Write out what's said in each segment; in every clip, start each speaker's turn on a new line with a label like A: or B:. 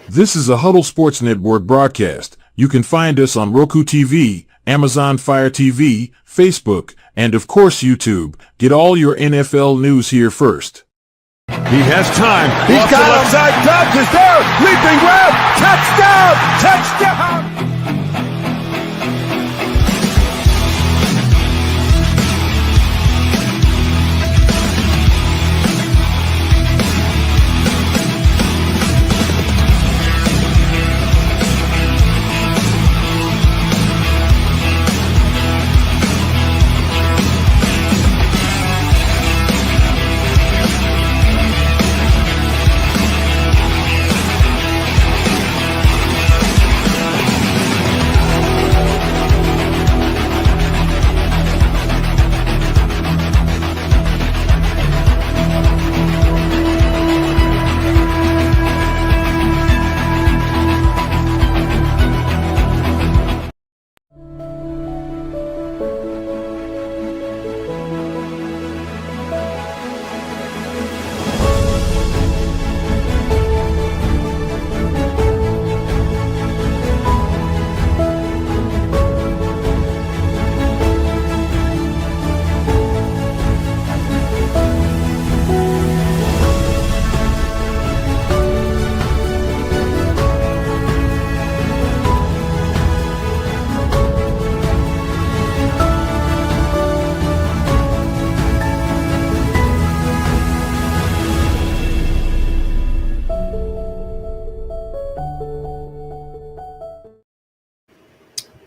A: This is a Huddle Sports Network broadcast. You can find us on Roku TV, Amazon Fire TV, Facebook, and of course YouTube. Get all your NFL news here first.
B: He has time.
C: He's
B: Off
C: got
B: the
C: him.
B: left side. Dobbs is there. Leaping grab. Touchdown. Touchdown.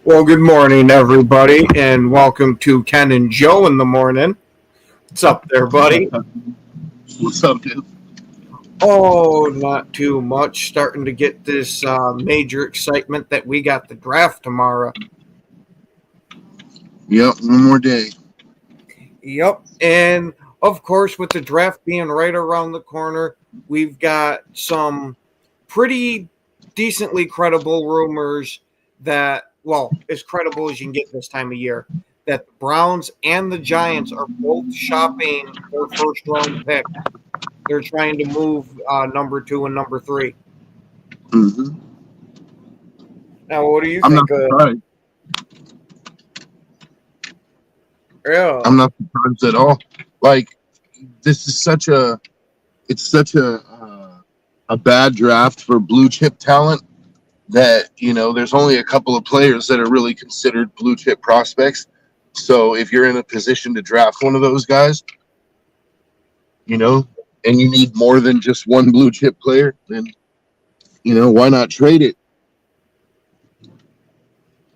C: Well, good morning, everybody, and welcome to Ken and Joe in the morning. What's up there, buddy?
D: What's up, dude?
C: Oh, not too much. Starting to get this major excitement that we got the draft tomorrow.
D: Yep, one more day.
C: Yep, and of course, with the draft being right around the corner, we've got some pretty decently credible rumors that, well, as credible as you can get this time of year, that the Browns and the Giants are both shopping for first-round pick. They're trying to move number 2 and number 3.
D: Mm-hmm.
C: Now, what do you
D: I'm
C: think?
D: not surprised.
C: Yeah.
D: I'm not surprised at all. Like, this is such a bad draft for blue chip talent that, you know, there's only a couple of players that are really considered blue chip prospects. So if you're in a position to draft one of those guys, you know, and you need more than just one blue chip player, then, you know, why not trade it?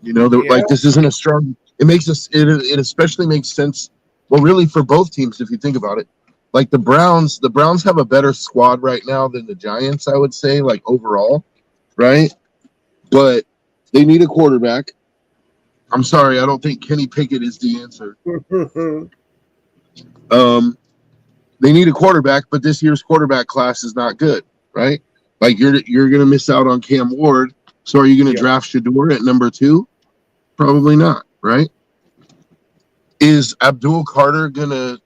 D: You know, like, this isn't a strong. It makes us. It especially makes sense. Well, really, for both teams, if you think about it, like the Browns have a better squad right now than the Giants, I would say, like overall, right? But they need a quarterback. I'm sorry, I don't think Kenny Pickett is the answer. They need a quarterback, but this year's quarterback class is not good, right? Like you're gonna miss out on Cam Ward. So are you gonna draft Shador at number 2? Probably not, right? Is Abdul Carter gonna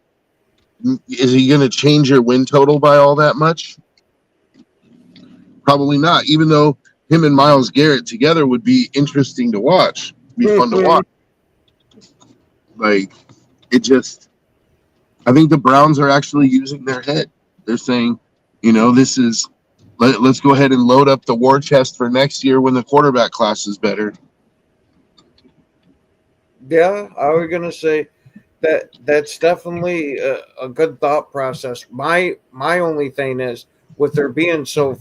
D: change your win total by all that much? Probably not, even though him and Myles Garrett together would be interesting to watch. Be fun to watch. Like, I think the Browns are actually using their head. They're saying, you know, let's go ahead and load up the war chest for next year when the quarterback class is better.
C: Yeah, I was gonna say that's definitely a good thought process. My only thing is, with there being so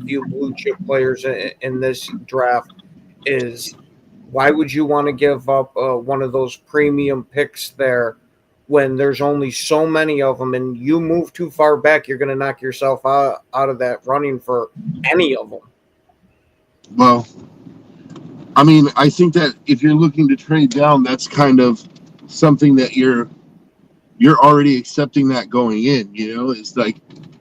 C: few blue chip players in this draft, is why would you want to give up one of those premium picks there when there's only so many of them, and you move too far back, you're going to knock yourself out of that running for any of them.
D: Well, I mean, I think that if you're looking to trade down, that's kind of something that you're already accepting that going in, you know? It's like,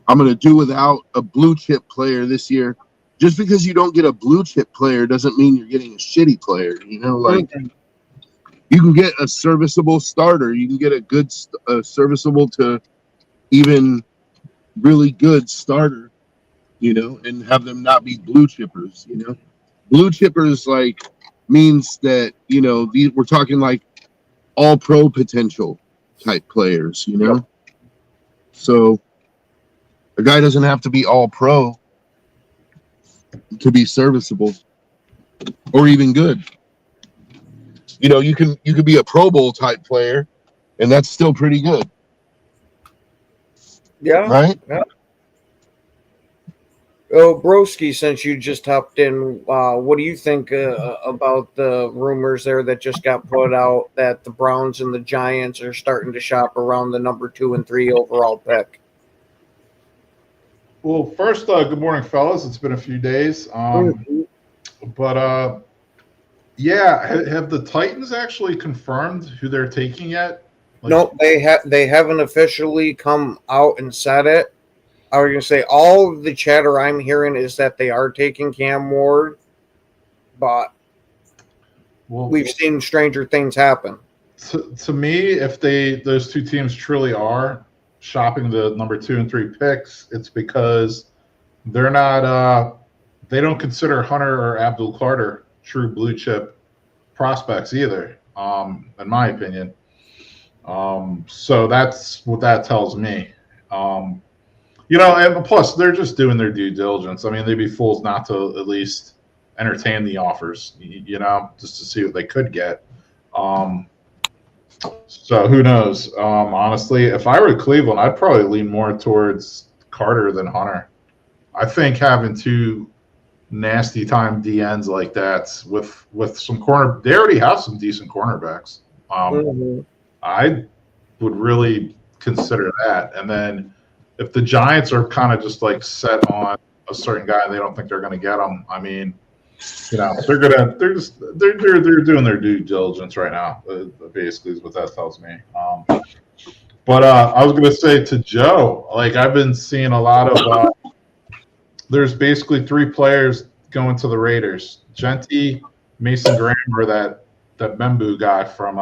D: I'm going to do without a blue chip player this year. Just because you don't get a blue chip player doesn't mean you're getting a shitty player, you know? Like, you can get a serviceable starter. You can get a good, serviceable to even really good starter and have them not be blue chippers. Blue chippers like means that we're talking like all pro potential type players.
C: Yep.
D: So a guy doesn't have to be all pro to be serviceable or even good. You could be a Pro Bowl type player, and that's still pretty good.
C: Yeah.
D: Right?
C: Yeah. Oh, Broski, since you just hopped in, what do you think about the rumors there that just got put out that the Browns and the Giants are starting to shop around the number 2 and 3 overall pick?
E: Well, first, good morning, fellas. It's been a few days. But yeah, have the Titans actually confirmed who they're taking yet?
C: No, they haven't officially come out and said it. I was going to say all of the chatter I'm hearing is that they are taking Cam Ward, but we've seen stranger things happen.
E: To me, if those two teams truly are shopping the number 2 and 3 picks, it's because they're not they don't consider Hunter or Abdul Carter true blue chip prospects either, in my opinion. So that's what that tells me. And plus they're just doing their due diligence. I mean, they'd be fools not to at least entertain the offers, just to see what they could get. So who knows? Honestly, if I were Cleveland, I'd probably lean more towards Carter than Hunter. I think having two nasty time DNs like that with some corner, they already have some decent cornerbacks. I would really consider that. And then if the Giants are kind of just like set on a certain guy and they don't think they're going to get him, I mean, they're doing their due diligence right now. Basically, is what that tells me. But I was going to say to Joe, like I've been seeing a lot of. There's basically 3 players going to the Raiders: Genty, Mason Graham, or that Membu guy from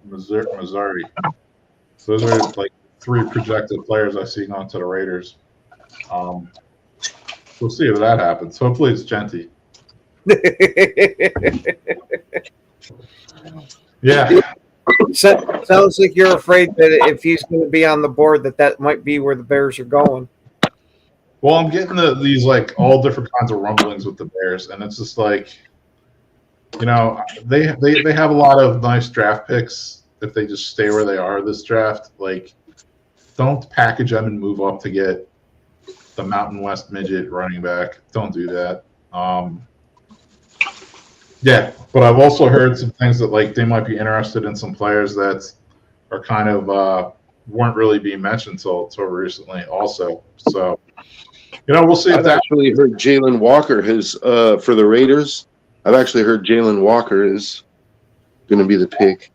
E: Missouri. So those are like 3 projected players I see going to the Raiders. We'll see if that happens. Hopefully, it's Genty. Yeah.
C: Sounds like you're afraid that if he's going to be on the board, that might be where the Bears are going.
E: Well, I'm getting these like all different kinds of rumblings with the Bears, and it's just like, they have a lot of nice draft picks if they just stay where they are this draft. Like, don't package them and move up to get the Mountain West midget running back. Don't do that. Yeah, but I've also heard some things that like they might be interested in some players that are kind of weren't really being mentioned till recently also. So, we'll see.
D: I've actually heard Jalen Walker for the Raiders. I've actually heard Jalen Walker is going to be the pick.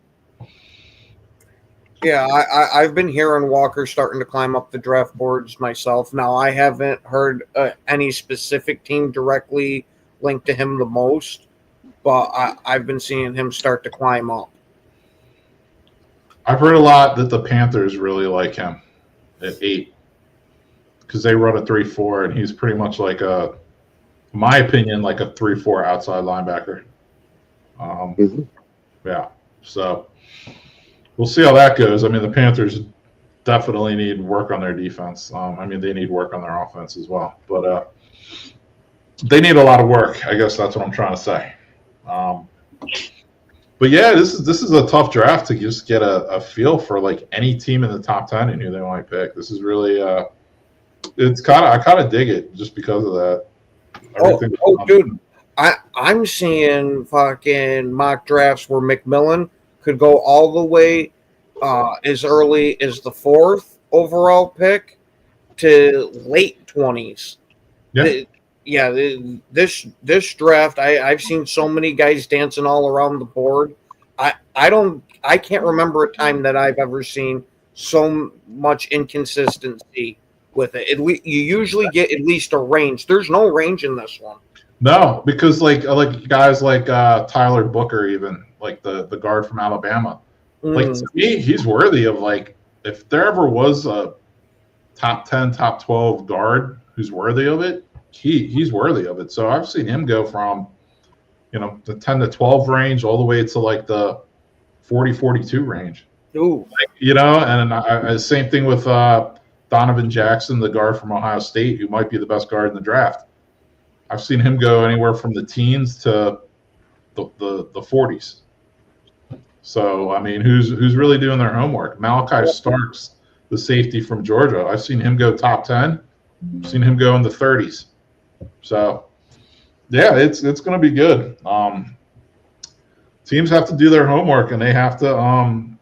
C: Yeah, I've been hearing Walker starting to climb up the draft boards myself. Now, I haven't heard any specific team directly linked to him the most, but I've been seeing him start to climb up.
E: I've heard a lot that the Panthers really like him at 8 because they run a 3-4, and he's pretty much like in my opinion, like a 3-4 outside linebacker. Yeah, so we'll see how that goes. I mean, the Panthers definitely need work on their defense. They need work on their offense as well, but they need a lot of work. I guess that's what I'm trying to say. But yeah, this is a tough draft to just get a feel for like any team in the top 10 and who they might pick. This is really I kind of dig it just because of that.
C: Dude, I'm seeing fucking mock drafts where McMillan could go all the way as early as the 4th overall pick to late 20s.
E: Yeah.
C: This draft, I've seen so many guys dancing all around the board. I can't remember a time that I've ever seen so much inconsistency with it. You usually get at least a range. There's no range in this one.
E: No, because like guys like Tyler Booker, even like the guard from Alabama, like to me, he's worthy of like if there ever was a top 10, top 12 guard who's worthy of it, he's worthy of it. So I've seen him go from, the 10 to 12 range all the way to like the 40, 42 range.
C: Ooh.
E: And same thing with Donovan Jackson, the guard from Ohio State, who might be the best guard in the draft. I've seen him go anywhere from the teens to the 40s. So, I mean, who's really doing their homework? Malachi Starks, the safety from Georgia. I've seen him go top 10. I've seen him go in the 30s. So, yeah, it's going to be good. Teams have to do their homework, and they have to, I'm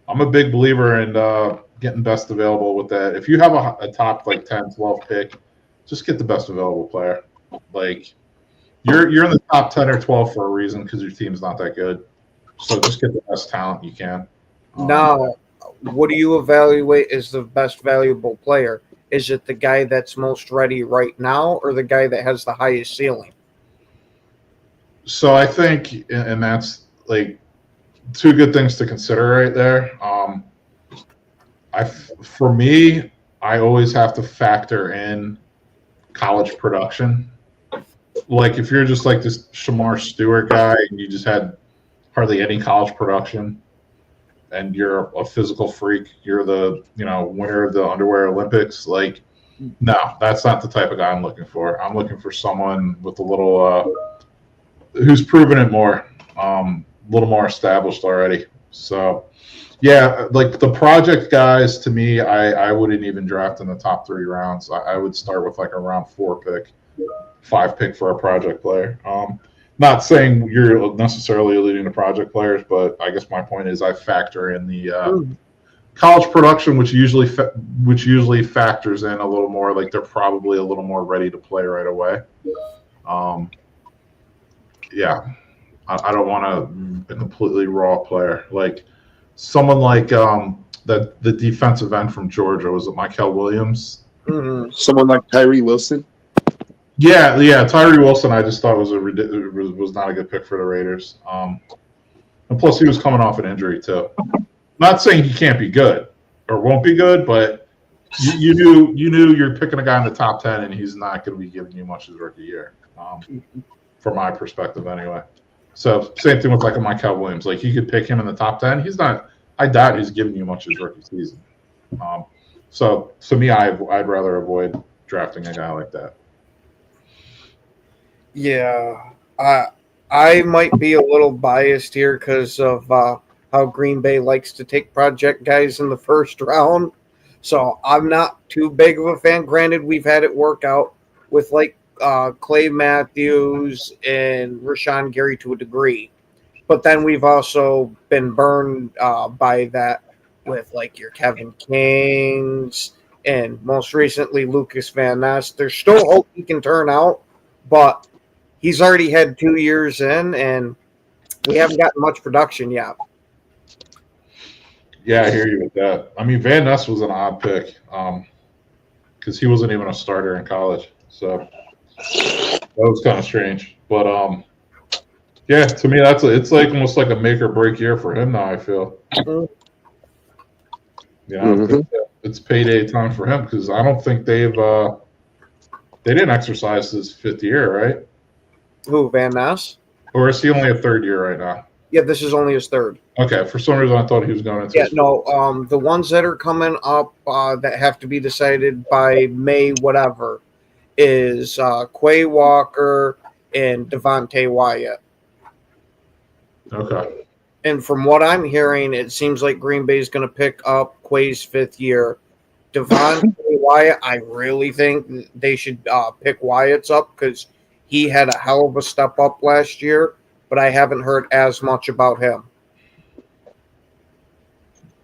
E: a big believer in getting best available with that. If you have a top, 10, 12 pick, just get the best available player. Like, you're in the top 10 or 12 for a reason because your team's not that good. So just get the best talent you can.
C: Now, what do you evaluate as the best valuable player? Is it the guy that's most ready right now or the guy that has the highest ceiling?
E: So I think, and that's two good things to consider right there. For me, I always have to factor in college production. Like if you're just like this Shamar Stewart guy and you just had hardly any college production and you're a physical freak, you're the winner of the underwear Olympics, no, that's not the type of guy I'm looking for. I'm looking for someone with a little who's proven it more, a little more established already. So yeah, the project guys, to me, I wouldn't even draft in the top 3 rounds. I would start with a round 4 pick, 5 pick for a project player. Not saying you're necessarily alluding to project players, but I guess my point is I factor in the college production, which usually factors in a little more, they're probably a little more ready to play right away. Yeah, I don't want a completely raw player. Someone like the defensive end from Georgia, was it Mykel Williams?
C: Mm-hmm.
D: Someone like Tyree Wilson.
E: Yeah, Tyree Wilson. I just thought was not a good pick for the Raiders. And plus, he was coming off an injury too. Not saying he can't be good or won't be good, but you knew you're picking a guy in the top 10, and he's not going to be giving you much his rookie year, from my perspective anyway. So same thing with a Mykel Williams. You could pick him in the top 10. He's not. I doubt he's giving you much his rookie season. So to me, I'd rather avoid drafting a guy like that.
C: Yeah, I might be a little biased here because of how Green Bay likes to take project guys in the first round. So I'm not too big of a fan. Granted, we've had it work out with Clay Matthews and Rashawn Gary to a degree. But then we've also been burned by that with your Kevin Kings and most recently Lucas Van Ness. There's still hope he can turn out, but he's already had 2 years in, and we haven't gotten much production yet.
E: Yeah, I hear you with that. I mean, Van Ness was an odd pick because he wasn't even a starter in college. So that was kind of strange. But, yeah, to me, it's almost like a make or break year for him now, I feel. It's payday time for him because I don't think they didn't exercise his 5th year, right?
C: Who, Van Ness?
E: Or is he only a 3rd year right now?
C: Yeah, this is only his 3rd.
E: Okay, for some reason I thought he was going into.
C: Yeah, no. The ones that are coming up that have to be decided by May, whatever, is Quay Walker and Devontae Wyatt.
E: Okay.
C: And from what I'm hearing, it seems like Green Bay is going to pick up Quay's 5th year. Devontae Wyatt, I really think they should pick Wyatt's up because he had a hell of a step up last year, but I haven't heard as much about him.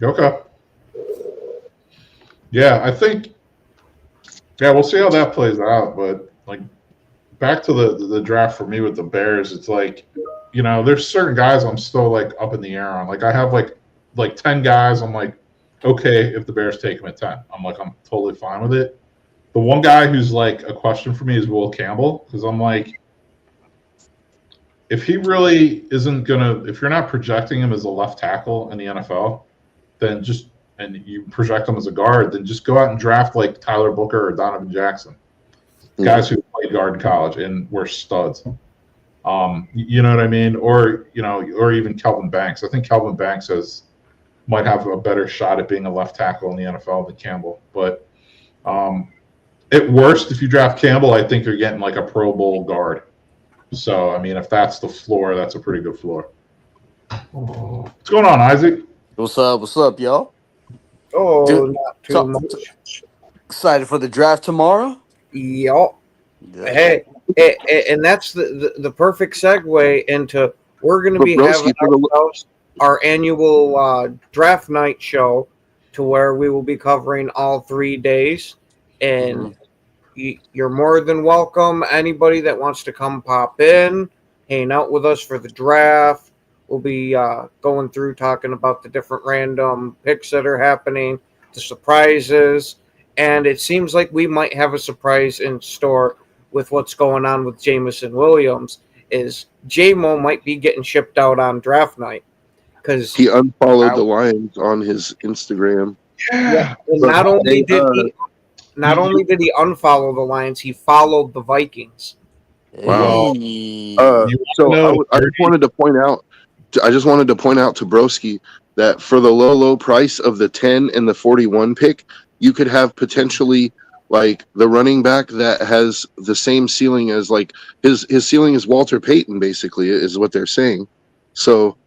E: Okay. Yeah, I think. Yeah, we'll see how that plays out. But back to the draft for me with the Bears, it's there's certain guys I'm still up in the air on. I have 10 guys. I'm okay if the Bears take him at 10. I'm totally fine with it. The one guy who's a question for me is Will Campbell because I'm if he really isn't if you're not projecting him as a left tackle in the NFL, then and you project him as a guard, then just go out and draft Tyler Booker or Donovan Jackson. guys who played guard in college and were studs. You know what I mean? Or or even Kelvin Banks. I think Kelvin Banks might have a better shot at being a left tackle in the NFL than Campbell. But at worst, if you draft Campbell, I think you're getting like a Pro Bowl guard. So I mean, if that's the floor, that's a pretty good floor. What's going on, Isaac?
F: What's up? What's up, y'all?
C: Oh,
F: Dude,
C: not too
F: so-
C: much.
F: Excited for the draft tomorrow?
C: Yup.
F: Yeah.
C: Hey, and that's the perfect segue into we're going to be
D: Broski,
C: having our annual draft night show, to where we will be covering all 3 days, and you're more than welcome. Anybody that wants to come pop in, hang out with us for the draft. We'll be going through talking about the different random picks that are happening, the surprises, and it seems like we might have a surprise in store with what's going on with Jameson Williams. Is J-Mo might be getting shipped out on draft night because
D: He unfollowed the Lions on his Instagram.
C: not only did he unfollow the Lions, he followed the Vikings.
D: Wow.
F: Hey.
D: So I just wanted to point out. I just wanted to point out to Broski that for the low price of the 10 and the 41 pick, you could have potentially like the running back that has the same ceiling as like his ceiling is Walter Payton, basically, is what they're saying. So,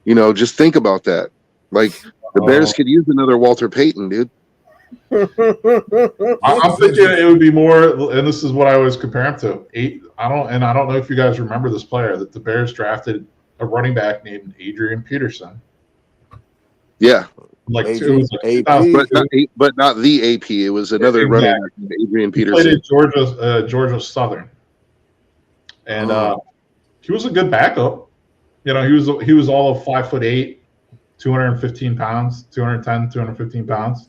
D: just think about that. Like the Bears could use another Walter Payton, dude.
E: I'm thinking it would be more, and this is what I always compare him to. I don't know if you guys remember this player that the Bears drafted, a running back named Adrian Peterson.
D: Yeah,
E: Like
F: AP.
E: it was like
D: but not the AP. It was another running back named Adrian
E: He played
D: Peterson.
E: at Georgia Southern, and he was a good backup. He was all of 5'8", 215 pounds, 210, 215 pounds.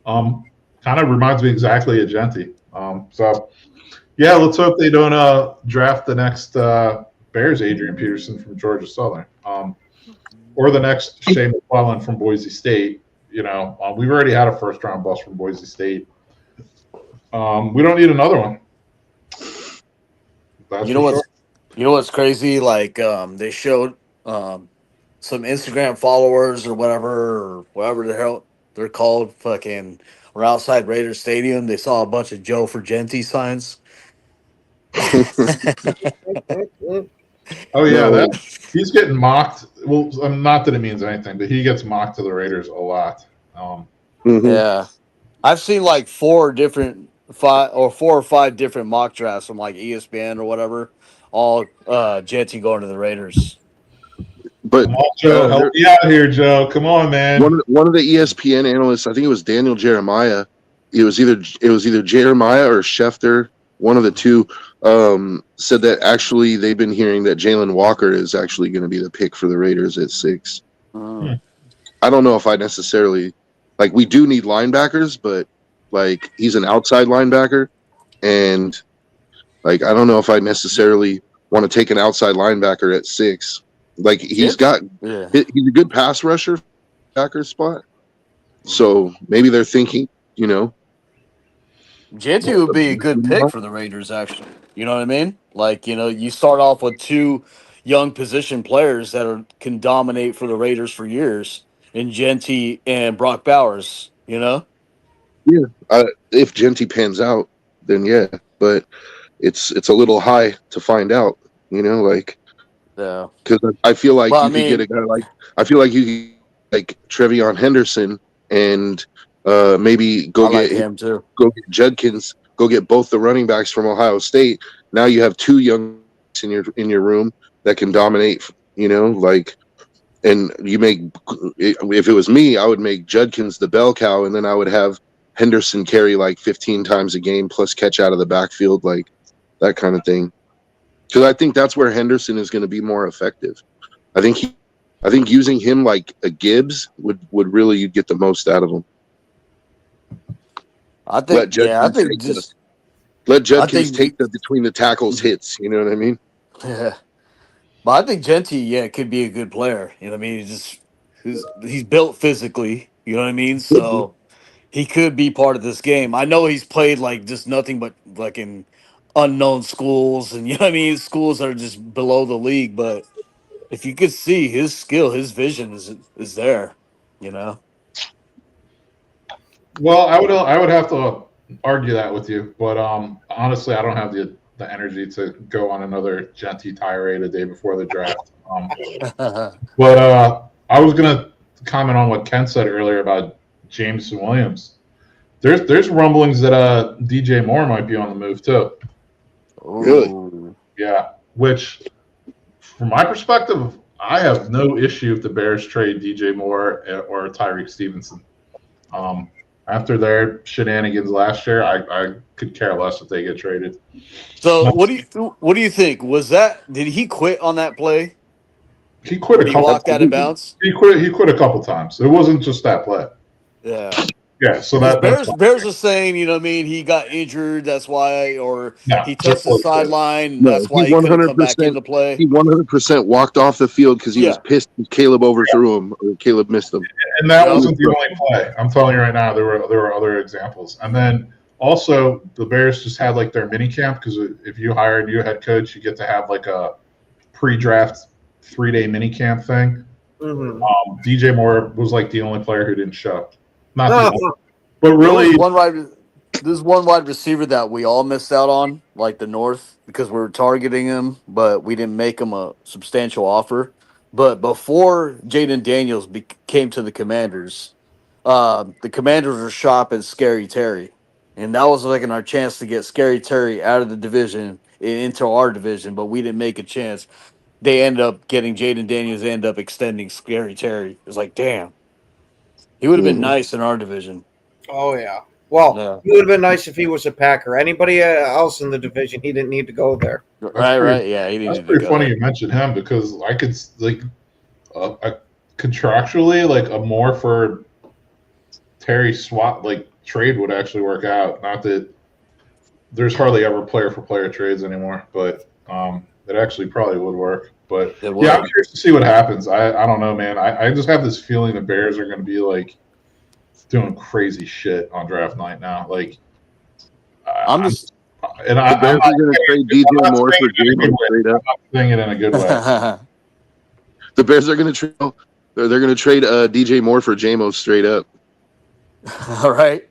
E: Kind of reminds me exactly of Genty. So yeah, let's hope they don't draft the next Bears Adrian Peterson from Georgia Southern, or the next Shea McClellan from Boise State. We've already had a first round bust from Boise State. We don't need another one. That's
F: You know
E: for
F: what's
E: sure.
F: you know what's crazy? Like they showed some Instagram followers or whatever the hell they're called, fucking were outside Raiders Stadium. They saw a bunch of Joe for Genty signs.
E: Oh yeah,
D: No.
E: he's getting mocked. Well, not that it means anything, but he gets mocked to the Raiders a lot.
D: Mhm.
F: Yeah, I've seen like four or five different mock drafts from like ESPN or whatever. All Genty going to the Raiders.
D: But
E: Come on, Joe, help me out here, Joe. Come on, man.
D: one of the ESPN analysts, I think it was Daniel Jeremiah. It was either Jeremiah or Schefter, one of the two, said that actually they've been hearing that Jalen Walker is actually going to be the pick for the Raiders at 6. I don't know if I necessarily like. We do need linebackers, but like he's an outside linebacker, and like I don't know if I necessarily want to take an outside linebacker at 6. Like he's
F: Yeah.
D: a good pass rusher, backer spot. So maybe they're thinking,
F: Genty would be a good pick for the Raiders, actually. You know what I mean? Like, you start off with two young position players that can dominate for the Raiders for years, in Genty and Brock Bowers.
D: if Genty pans out, then yeah. But it's a little high to find out, like
F: Yeah.
D: because I feel like
F: Well,
D: you could get a guy like Trevion Henderson and maybe
F: I like him too.
D: go get Judkins, go get both the running backs from Ohio State. Now you have two young in your room that can dominate, and you make, if it was me, I would make Judkins the bell cow, and then I would have Henderson carry like 15 times a game plus catch out of the backfield, like that kind of thing. Because I think that's where Henderson is going to be more effective. I think using him like a Gibbs would really, you'd get the most out of him.
F: I think
D: Let Judkins take the between the tackles hits. You know what I mean?
F: Yeah. But I think Genty, could be a good player. You know what I mean? He's built physically. You know what I mean? So he could be part of this game. I know he's played like just nothing but fucking unknown schools, and you know what I mean, schools that are just below the league. But if you could see his skill, his vision is there. You know.
E: Well, I would have to argue that with you, but honestly, I don't have the energy to go on another Genty tirade a day before the draft. But I was gonna comment on what Ken said earlier about Jameson Williams. There's rumblings that DJ Moore might be on the move too.
D: Really?
E: Yeah, which from my perspective, I have no issue if the Bears trade DJ Moore or Tyreek Stevenson. After their shenanigans last year, I could care less if they get traded.
F: So what do you think? Did he quit on that play?
E: He quit
F: He walked out of bounds.
E: He quit a couple times. It wasn't just that play.
F: Yeah.
E: Yeah. So
F: Bears are saying, you know what I mean, he got injured, that's why, or he touched the sideline,
D: No,
F: that's why he couldn't come back into play.
D: He 100% walked off the field because he was pissed Caleb overthrew him or Caleb missed him.
E: And that wasn't the only play. I'm telling you right now, there were other examples. And then also the Bears just had like their mini camp, because if you hire a new head coach, you get to have like a pre-draft 3-day mini camp thing.
C: Mm-hmm.
E: DJ Moore was like the only player who didn't show. Not but really,
F: there's one wide receiver that we all missed out on, like the North, because we were targeting him, but we didn't make him a substantial offer. But before Jaden Daniels came to the Commanders, the Commanders were shopping Scary Terry, and that was like our chance to get Scary Terry out of the division into our division, but we didn't make a chance. They ended up getting Jaden Daniels, ended up extending Scary Terry. It was like, damn. He would have been nice in our division.
C: Oh, yeah. Well, it would have been nice if he was a Packer. Anybody else in the division, he didn't need to go there.
F: Right. Yeah, he didn't.
E: That's pretty funny you mentioned him, because I could like contractually like a Moore for Terry swap like trade would actually work out. Not that there's hardly ever player for player trades anymore, but it actually probably would work. But yeah, I'm curious to see what happens. I don't know, man. I just have this feeling the Bears are going to be like doing crazy shit on draft night now. Like,
D: the Bears are going to trade DJ Moore for J-Mo straight up.
E: I'm not saying it in a good way.
D: The Bears are going to trade. They're going to trade DJ Moore for J-Mo straight up.
F: All right.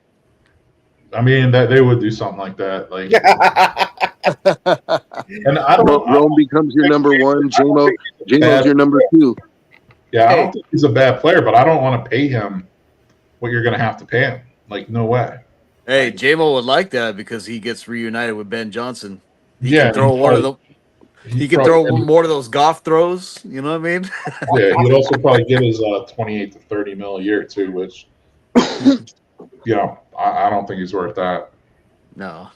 E: I mean, that they would do something like that. Like, and I don't.
D: Rome becomes your number one. J-Mo's your number two.
E: Yeah, I don't think he's a bad player, but I don't want to pay him what you're going to have to pay him. Like, no way.
F: Hey, J-Mo would like that because he gets reunited with Ben Johnson. He can throw more of those golf throws. You know what I mean?
E: Yeah, he would also probably get his 28 to 30 mil a year too, which, you know, I don't think he's worth that.
F: No,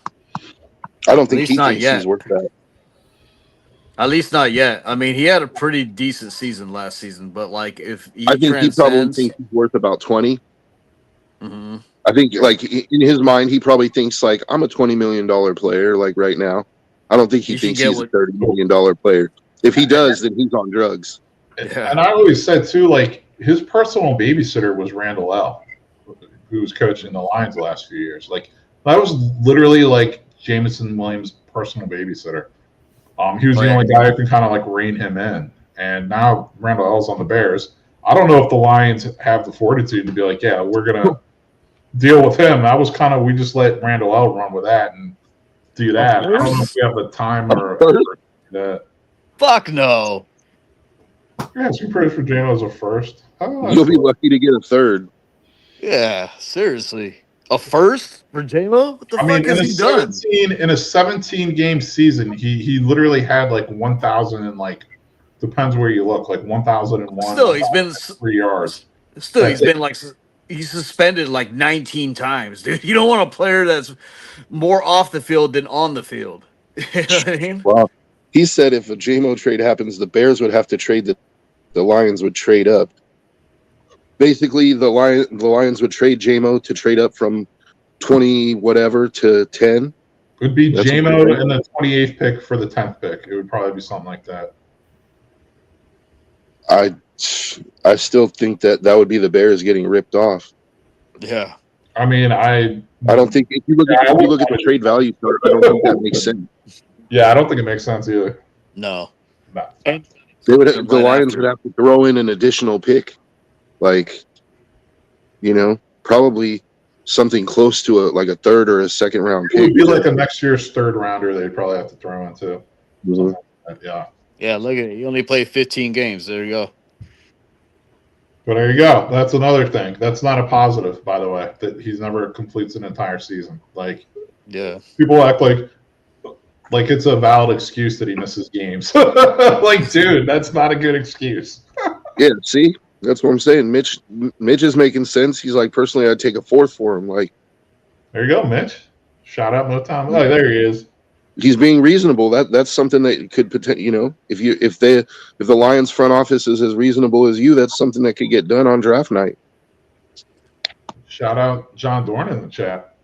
D: I don't think he thinks he's worth that.
F: At least not yet. I mean, he had a pretty decent season last season, but like if
D: I think he probably thinks he's worth about 20.
F: Mm-hmm.
D: I think, like, in his mind, he probably thinks, like, I'm a $20 million player, like, right now. I don't think he thinks he's a $30 million player. If he does, then he's on drugs.
E: Yeah. And I always said, too, like, his personal babysitter was Randall L., who was coaching the Lions the last few years. Like, that was literally, like, Jameson Williams' personal babysitter. He was the only guy who can kind of, like, rein him in. And now Randall L's on the Bears. I don't know if the Lions have the fortitude to be like, yeah, we're going to deal with him. That was kind of, we just let Randall L run with that and do that. I don't know if we have the time or that.
F: Fuck no.
E: Yeah, so we praise for J-Mo as a first.
D: You'll be lucky to get a third.
F: Yeah, seriously. A first for J-Mo? What the fuck has he done?
E: In a 17-game season, he literally had like 1,000 and like, depends where you look, like 1,001.
F: Still, he's been
E: 3 yards.
F: Still, he's been like, he's suspended like 19 times, dude. You don't want a player that's more off the field than on the field. You know what I mean?
D: Well, he said if a J-Mo trade happens, the Bears would have to trade the Lions would trade up. Basically, the Lions would trade J-Mo to trade up from 20 whatever to 10.
E: It would be J-Mo and the 28th pick for the 10th pick. It would probably be something like that.
D: I still think that would be the Bears getting ripped off.
F: Yeah.
E: I mean, I
D: don't think if you look at the trade value chart, I don't think that makes sense.
E: Yeah, I don't think it makes sense either.
F: No.
E: No.
F: And
D: The
F: right
D: Lions
F: after.
D: would have to throw in an additional pick, like, probably something close to a third or a second round
E: It would
D: pick.
E: be like a next year's third rounder. They'd probably have to throw into.
D: Mhm.
E: Yeah.
F: Yeah, look at it. You only play 15 games. There you go.
E: But there you go. That's another thing. That's not a positive, by the way, that he's never completes an entire season. Like,
F: Yeah.
E: people act like it's a valid excuse that he misses games. Like, dude, that's not a good excuse.
D: Yeah, see, that's what I'm saying. Mitch is making sense. He's like, personally, I'd take a fourth for him. Like,
E: There you go, Mitch. Shout out Motown. Oh, there he is.
D: he's being reasonable. That's something that could potentially, if the Lions front office is as reasonable as you, that's something that could get done on draft night.
E: Shout out John Dorn in the chat.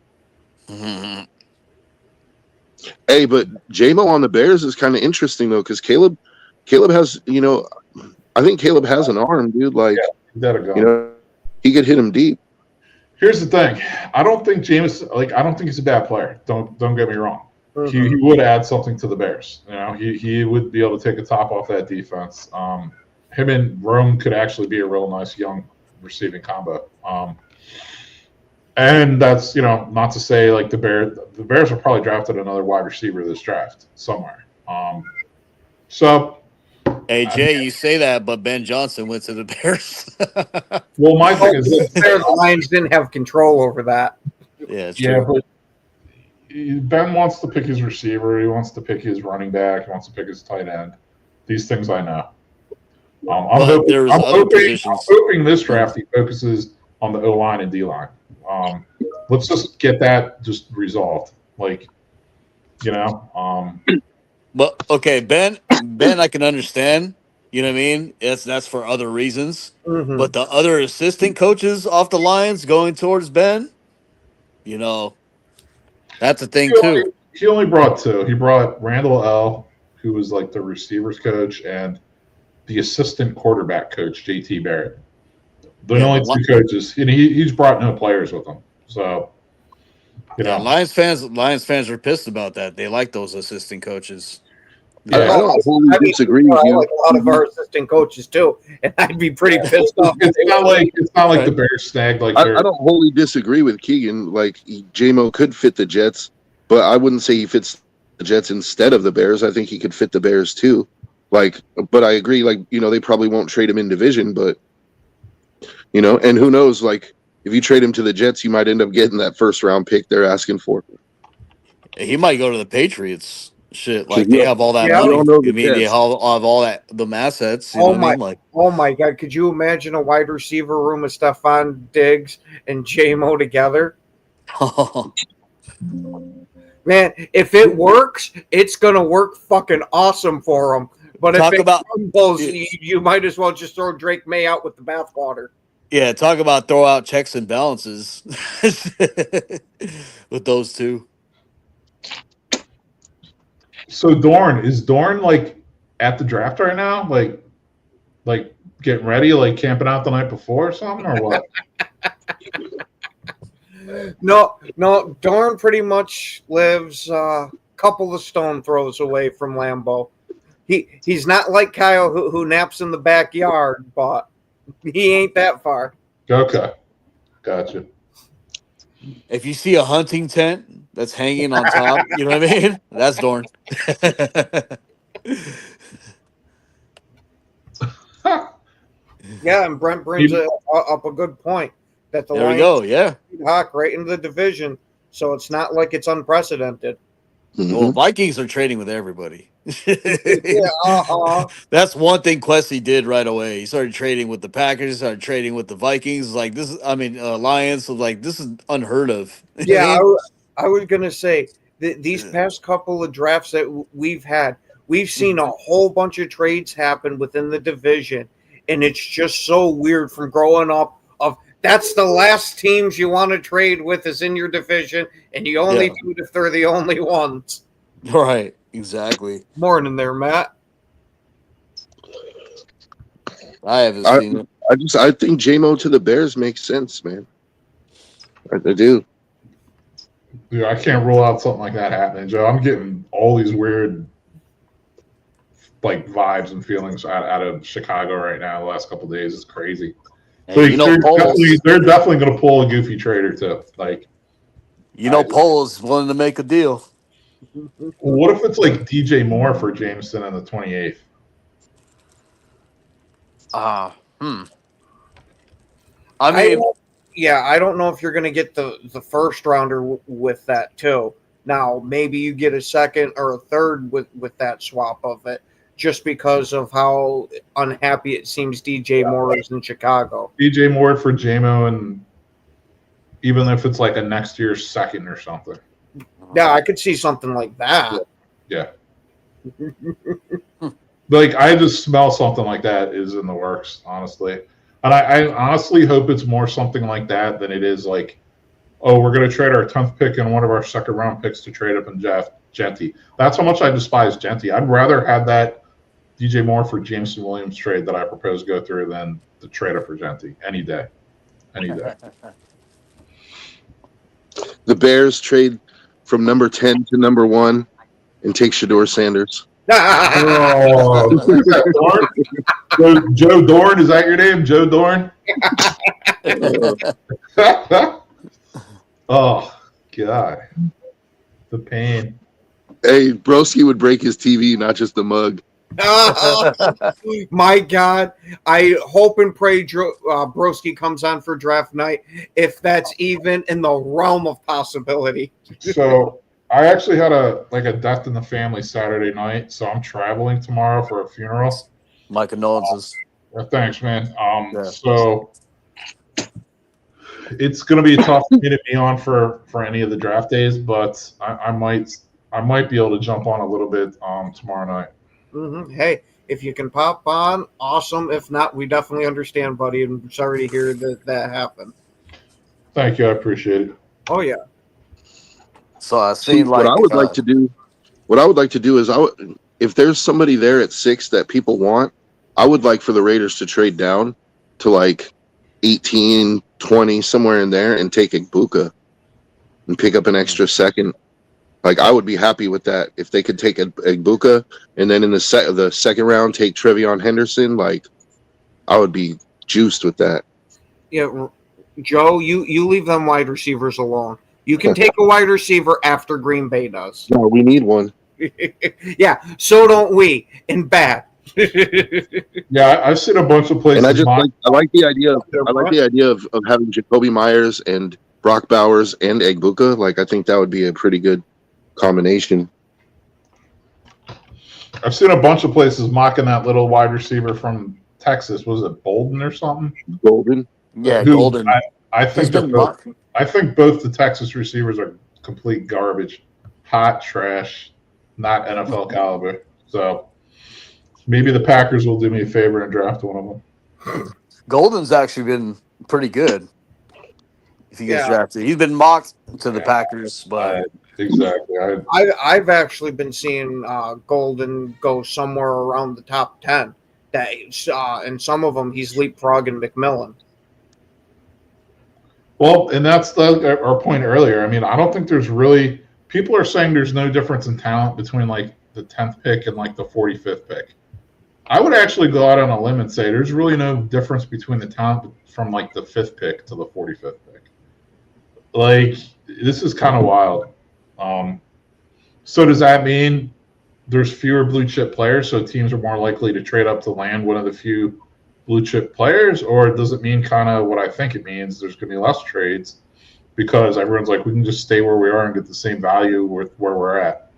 F: Mm-hmm.
D: Hey, but J-Mo on the Bears is kind of interesting though, because Caleb has, I think Caleb has an arm, dude. Like,
E: He's got to go.
D: he could hit him deep.
E: Here's the thing. I don't think Jameis, I don't think he's a bad player. Don't get me wrong.
C: Mhm.
E: He would add something to the Bears. He would be able to take a top off that defense. Him and Rome could actually be a real nice young receiving combo. And that's, not to say like the Bears will probably drafted another wide receiver this draft somewhere. So
F: Hey, Jay, you say that, but Ben Johnson went to the Bears.
E: well, my thing is this.
C: The Lions didn't have control over that.
F: Yeah, it's
E: Yeah,
F: true.
E: but Ben wants to pick his receiver. He wants to pick his running back. He wants to pick his tight end. These things I know.
F: There's other positions.
E: I'm hoping this draft he focuses on the O-line and D-line. Let's just get that just resolved.
F: But okay, Ben, I can understand. You know what I mean? That's for other reasons.
C: Mhm.
F: But the other assistant coaches off the Lions going towards Ben, that's a thing too.
E: He only brought two. He brought Randall L., who was like the receivers coach, and the assistant quarterback coach, JT Barrett. The only two coaches, and he's brought no players with him. So,
F: Lions fans are pissed about that. They like those assistant coaches.
D: I don't wholly disagree with
C: I
D: you.
C: like a lot of our assistant coaches too, and I'd be pretty pissed off.
E: It's not like the Bears snagged like
D: I don't wholly disagree with Keegan. Like, J-Mo could fit the Jets, but I wouldn't say he fits the Jets instead of the Bears. I think he could fit the Bears too. But I agree. They probably won't trade him in division, but and who knows? Like, if you trade him to the Jets, you might end up getting that first round pick they're asking for.
F: He might go to the Patriots. Shit, like
D: Yeah.
F: they have all that
C: Yeah.
F: money.
D: I don't know
F: I mean, they have all that the assets. You know what I mean? Like,
C: Oh my God! Could you imagine a wide receiver room of Stephon Diggs and J-Mo together? Man, if it works, it's gonna work fucking awesome for them. But
F: Talk
C: if it
F: about-
C: crumbles, you might as well just throw Drake May out with the bathwater.
F: yeah, talk about throw out checks and balances with those two.
E: So is Dorn at the draft right now? Like getting ready, like camping out the night before or something, or what?
C: No, Dorn pretty much lives a couple of stone throws away from Lambeau. He's not like Kyle who naps in the backyard, but he ain't that far.
E: Okay, gotcha.
F: If you see a hunting tent that's hanging on top, you know what I mean? That's Dorn.
C: Yeah, and Brent brings up a good point that the
F: There we
C: Lions
F: go. Yeah.
C: Hawk right into the division, so it's not like it's unprecedented.
F: Well, Vikings are trading with everybody.
C: Yeah,
F: That's one thing Quessy did right away. He started trading with the Packers, started trading with the Vikings. Like this is, Lions. So like this is unheard of.
C: Yeah, I was gonna say these past couple of drafts that we've had, we've seen a whole bunch of trades happen within the division, and it's just so weird from growing up. That's the last teams you want to trade with is in your division, and you only do it if they're the only ones.
F: Right. Exactly.
C: Morning there, Matt.
F: I haven't seen it.
D: I think J-Mo to the Bears makes sense, man. I do.
E: Dude, I can't rule out something like that happening, Joe. I'm getting all these weird like vibes and feelings out of Chicago right now. The last couple of days, it's crazy.
F: And
E: Like,
F: you know,
E: they're definitely going to pull a goofy trade or two. Like,
F: Poles willing to make a deal.
E: what if it's like DJ Moore for Jameson on the 28th?
F: I mean,
C: I don't know if you're going to get the first rounder with that too. Now, maybe you get a second or a third with that swap of it, just because of how unhappy it seems DJ Moore is in Chicago.
E: DJ Moore for JMO, and even if it's like a next year's second or something.
C: Yeah, I could see something like that.
E: Yeah. Like, I just smell something like that is in the works, honestly. And I honestly hope it's more something like that than it is like, oh, we're going to trade our 10th pick and one of our second round picks to trade up in Genty. That's how much I despise Genty. I'd rather have that DJ Moore for Jameson Williams trade that I propose go through than the trade up for Genty any day. Any day.
D: The Bears trade from number 10 to number 1 and take Shedeur Sanders.
E: Oh, Joe Dorn, is that your name? Joe Dorn? Oh, God. The pain.
D: Hey, Broski would break his TV, not just the mug.
C: My God, I hope and pray Broski comes on for draft night, if that's even in the realm of possibility.
E: So I actually had a death in the family Saturday night, so I'm traveling tomorrow for a funeral.
F: my condolences.
E: Thanks, man.
F: Yeah.
E: So it's going to be tough for me to be on for any of the draft days, but I might be able to jump on a little bit tomorrow night.
C: Mm-hmm. Hey, if you can pop on, awesome. If not, we definitely understand, buddy. And sorry to hear that happened.
E: Thank you. I appreciate it.
C: Oh yeah.
F: So I seen
D: What I would like to do is if there's somebody there at 6 that people want, I would like for the Raiders to trade down to like 18, 20, somewhere in there, and take Igbuka and pick up an extra second. Like, I would be happy with that if they could take Igbuka and then in the second round take Trevion Henderson. Like, I would be juiced with that.
C: Yeah, Joe, you leave them wide receivers alone. You can take a wide receiver after Green Bay does.
D: No, we need one.
C: Yeah, so don't we. In bad.
E: Yeah, I've seen a bunch of places.
D: And I like the idea of having Jacoby Myers and Brock Bowers and Igbuka. Like, I think that would be a pretty good combination.
E: I've seen a bunch of places mocking that little wide receiver from Texas. Was it Bolden or something?
D: Golden.
F: Yeah,
E: Who-
F: Golden.
E: I think both the Texas receivers are complete garbage, hot trash, not NFL caliber. So maybe the Packers will do me a favor and draft one of them.
F: Golden's actually been pretty good. If he gets drafted, he's been mocked to the Packers, but
E: Exactly.
C: I've actually been seeing Golden go somewhere around the top 10. And some of them he's leapfrogging McMillan.
E: Well, and that's our point earlier. I mean, I don't think there's really – people are saying there's no difference in talent between, like, the 10th pick and, like, the 45th pick. I would actually go out on a limb and say there's really no difference between the talent from, like, the 5th pick to the 45th pick. Like, this is kind of wild. So does that mean there's fewer blue chip players, so teams are more likely to trade up to land one of the few blue chip players, or does it mean kind of what I think it means? There's going to be less trades because everyone's like, we can just stay where we are and get the same value with where we're at.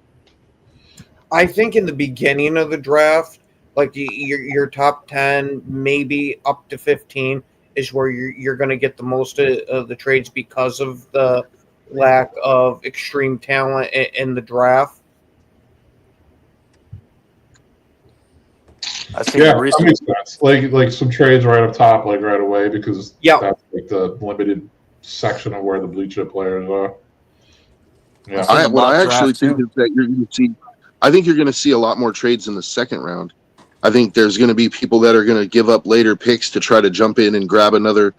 C: I think in the beginning of the draft, like your top 10, maybe up to 15 is where you're going to get the most of the trades because of the lack of extreme talent in the draft.
F: I think
E: Yeah, that makes sense. Like some trades right up top, like right away, because that's like the limited section of where the blue chip players are. Yeah.
D: What I actually think is that you're going to see. I think you're going to see a lot more trades in the second round. I think there's going to be people that are going to give up later picks to try to jump in and grab another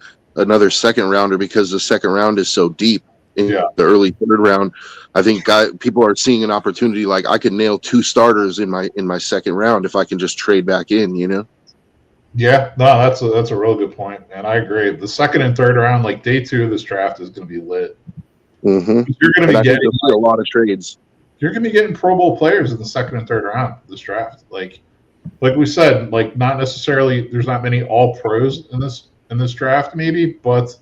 D: second rounder because the second round is so deep. in
E: Yeah.
D: the early third round. I think people are seeing an opportunity. Like I could nail 2 starters in my second round if I can just trade back in. You know.
E: Yeah, no, that's a real good point, and I agree. The second and third round, like day 2 of this draft, is going to be lit.
D: Mm-hmm.
E: You're going to be getting
D: a lot of trades.
E: You're going to be getting Pro Bowl players in the second and third round of this draft. Like we said, like not necessarily. There's not many All Pros in this draft, maybe, but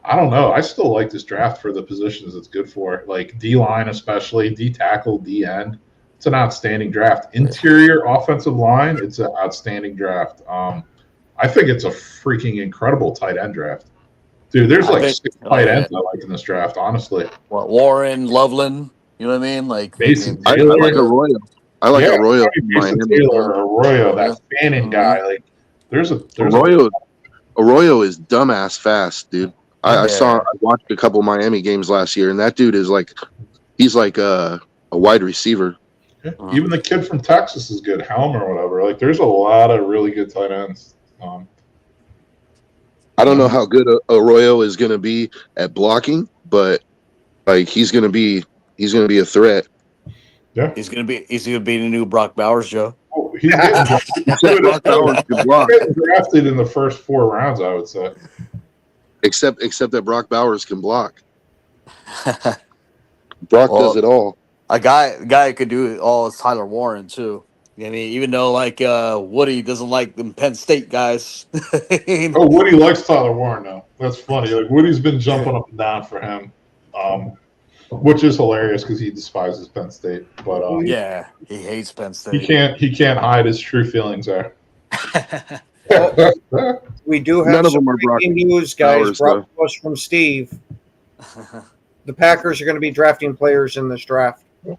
E: I don't know. I still like this draft for the positions it's good for, like D line especially, D tackle, D end. It's an outstanding draft. Interior offensive line, it's an outstanding draft. I think it's a freaking incredible tight end draft. Dude, there's like 6 tight ends I like in this draft, honestly.
F: What, Warren, Loveland, you know what I mean? Like
E: Mason
D: I
E: Taylor.
D: like Arroyo. I like Arroyo.
E: Mason Taylor, Arroyo, that Fannin guy. Like, there's
D: Arroyo is dumbass fast, dude. I watched a couple Miami games last year, and that dude is like, he's like a wide receiver.
E: Yeah. Even the kid from Texas is good, Helm or whatever. Like, there's a lot of really good tight ends.
D: I don't know how good Arroyo is going to be at blocking, but like he's going to be a threat.
E: Yeah,
F: he's gonna be the new Brock Bowers, Joe.
E: Oh, he's getting
D: Brock Bowers can block.
E: drafted in the first 4 rounds, I would say.
D: Except that Brock Bowers can block. Brock does it all.
F: A guy who could do it all is Tyler Warren too. I mean, even though like Woody doesn't like them Penn State guys.
E: Oh, Woody likes Tyler Warren now. That's funny. Like Woody's been jumping up and down for him, which is hilarious because he despises Penn State. But
F: yeah, he hates Penn State.
E: He can't hide his true feelings there.
C: We do have
D: None of
C: some
D: them are Brock
C: breaking news, guys.
D: Bowers,
C: Brought to us from Steve. The Packers are going to be drafting players in this draft.
F: Yeah,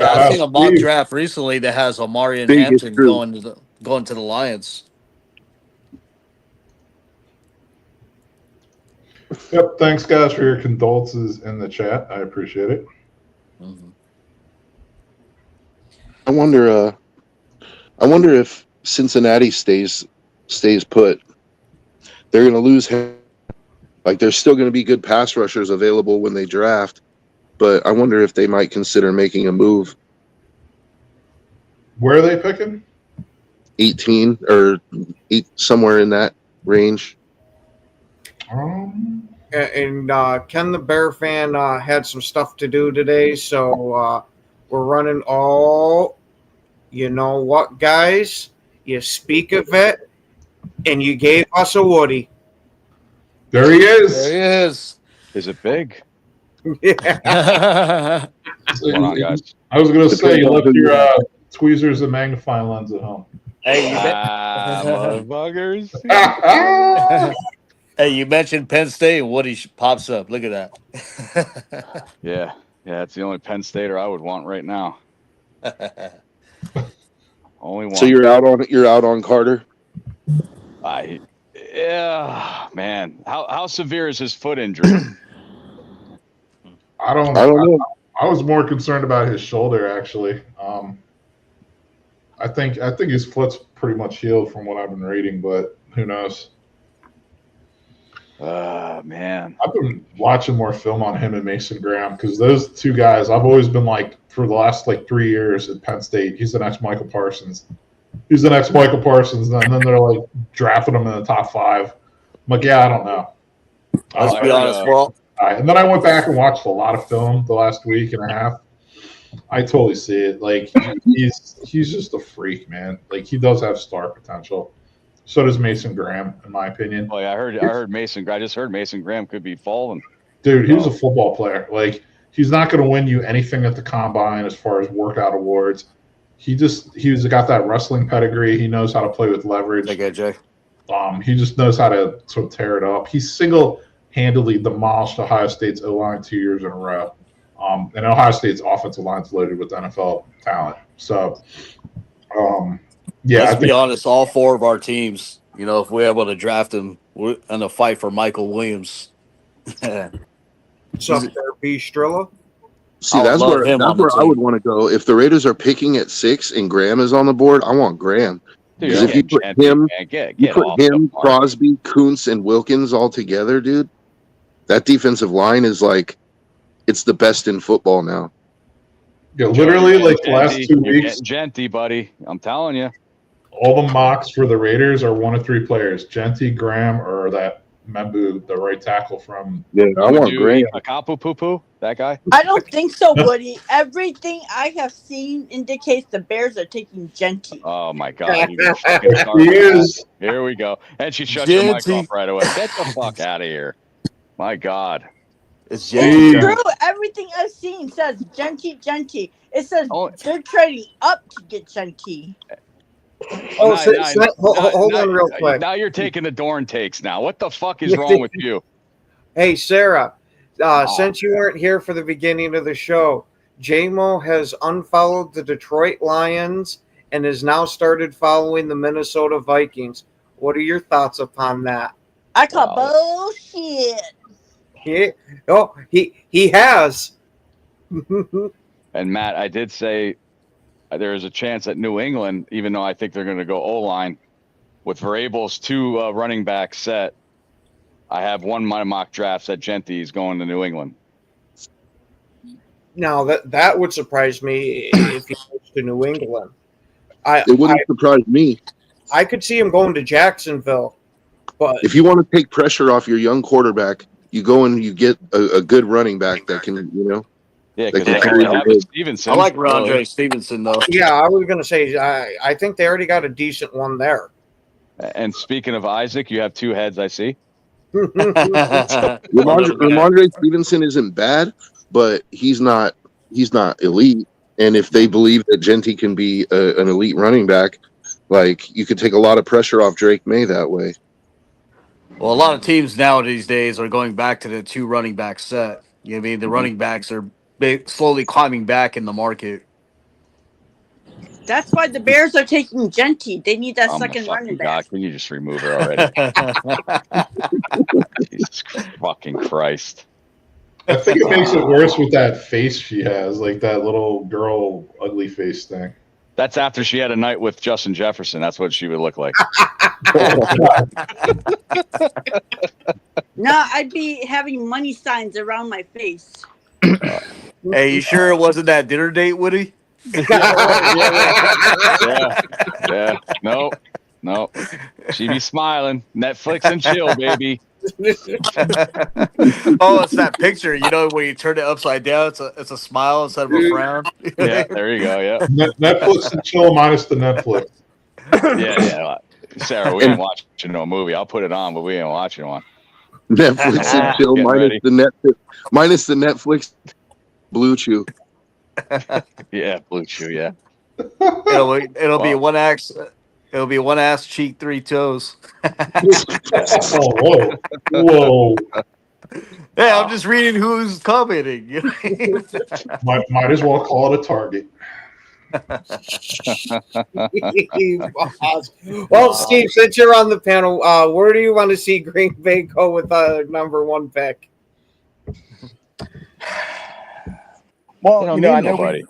F: I've seen a mock draft recently that has Omari and Hampton going to the Lions.
E: Yep. Thanks, guys, for your condolences in the chat. I appreciate it.
F: Mm-hmm.
D: I wonder if Cincinnati stays put. They're going to lose him. Like, there's still going to be good pass rushers available when they draft, but I wonder if they might consider making a move.
E: Where are they picking?
D: 18 or 8, somewhere in that range.
C: And Ken the Bear fan had some stuff to do today, so we're running all. You know what, guys? You speak of it, and you gave us a Woody.
E: There he is.
F: There he is.
G: Is it big?
C: Yeah.
G: What's going on, guys?
E: I was going to say, you left your tweezers and magnifying lens at home.
F: Hey,
G: motherfuckers.
F: Hey, you mentioned Penn State, and Woody pops up. Look at that.
G: Yeah, it's the only Penn Stater I would want right now. Only one.
D: So you're out on Carter?
G: Yeah, man. How severe is his foot injury?
E: I don't know. I was more concerned about his shoulder, actually. I think his foot's pretty much healed from what I've been reading, but who knows?
G: Man.
E: I've been watching more film on him and Mason Graham because those two guys, I've always been like, for the last 3 years at Penn State, he's the next Michael Parsons. And then they're like drafting him in the top 5. I'm like, yeah, I don't know.
F: Let's be honest,
E: And then I went back and watched a lot of film the last week and a half. I totally see it. Like he's just a freak, man. Like he does have star potential. So does Mason Graham, in my opinion.
G: Oh yeah, I heard Mason. I just heard Mason Graham could be falling.
E: Dude, he was a football player. Like he's not going to win you anything at the combine as far as workout awards. He's got that wrestling pedigree. He knows how to play with leverage.
F: Okay, Jay.
E: He just knows how to sort of tear it up. He single-handedly demolished Ohio State's O-line 2 years in a row. And Ohio State's offensive line's loaded with NFL talent. So, yeah.
F: Let's be honest, all 4 of our teams, if we're able to draft them, we're in a fight for Michael Williams.
C: What's up there, B. Strilla?
D: See, that's where I would want to go. If the Raiders are picking at 6 and Graham is on the board, I want Graham.
G: Dude,
D: if you put him, Crosby, Kuntz, and Wilkins all together, dude. That defensive line is like, it's the best in football now.
E: Yeah, literally, like the last 2
G: You're
E: weeks,
G: getting genty, buddy. I'm telling you.
E: all the mocks for the Raiders are 1 of 3 players: Genty, Graham, or that Membu, the right tackle from.
D: Yeah, I want Graham.
G: Akapu Poo, that guy.
H: I don't think so, Woody. Everything I have seen indicates the Bears are taking Genty.
G: Oh my God! You fucking start
E: He
G: with that.
E: is.
G: Here we go, and she shuts your mic
F: Genty.
G: off right away. Get the fuck out of here! My God.
F: It's
H: It's
F: Genty.
H: true. Everything I've seen says Genty. It says
G: Oh.
H: they're trading up to get Genty.
C: Oh,
G: Now-
C: hold
G: now-
C: on real quick.
G: Now you're taking the Dorn takes. Now, what the fuck is wrong with you?
C: Hey, Sarah,
G: Oh.
C: since you weren't here for the beginning of the show, JMO has unfollowed the Detroit Lions and has now started following the Minnesota Vikings. What are your thoughts upon that?
H: I call
G: Wow.
H: bullshit.
C: He has.
G: And Matt, I did say there is a chance at New England, even though I think they're going to go O-line with Vrabel's 2 running back set. I have one of my mock drafts that Genty is going to New England.
C: Now that would surprise me if he goes to New England.
D: It wouldn't surprise me.
C: I could see him going to Jacksonville, but
D: If you want to take pressure off your young quarterback, you go and you get a good running back that can,
G: Yeah,
D: They
G: because
D: can
G: they
D: carry
G: already have
D: the load.
G: Stevenson.
F: I like Rondre Stevenson though.
C: yeah, I was going to say I think they already got a decent one there.
G: And speaking of Isaac, you have 2 heads, I see.
D: Ramondre Stevenson isn't bad, but he's not elite. And if they believe that Genty can be an elite running back, like, you could take a lot of pressure off Drake May that way.
F: Well, a lot of teams nowadays days are going back to the 2 running back set. You know what I mean? The running backs are slowly climbing back in the market.
H: That's why the Bears are taking Genty. They need that
G: Oh my
H: second
G: fucking
H: running
G: God,
H: back.
G: can you just remove her already? Jesus fucking Christ.
E: I think it makes it worse with that face she has, like that little girl ugly face thing.
G: That's after she had a night with Justin Jefferson. That's what she would look like.
H: No, I'd be having money signs around my face.
F: Hey, you sure it wasn't that dinner date, Woody?
G: Yeah. No. She be smiling. Netflix and chill, baby.
F: Oh, it's that picture. You know, when you turn it upside down, it's a smile instead of a frown.
G: Yeah, there you go. Yeah.
E: Netflix and chill minus the Netflix.
G: Yeah. Sarah, we ain't watching no movie. I'll put it on, but we ain't watching one.
D: Netflix and chill
G: Get ready.
D: minus the Netflix Blue Chew.
G: Yeah, Blue Chew, yeah.
F: It'll be one axe. It'll be one ass cheek, 3 toes.
E: Oh, whoa.
F: Yeah, I'm just reading who's commenting. You know?
E: Might as well call it a target.
C: Well, Steve, since you're on the panel, where do you want to see Green Bay go with number 1 pick?
I: Well,
G: They don't
I: I
G: need
I: know
G: nobody.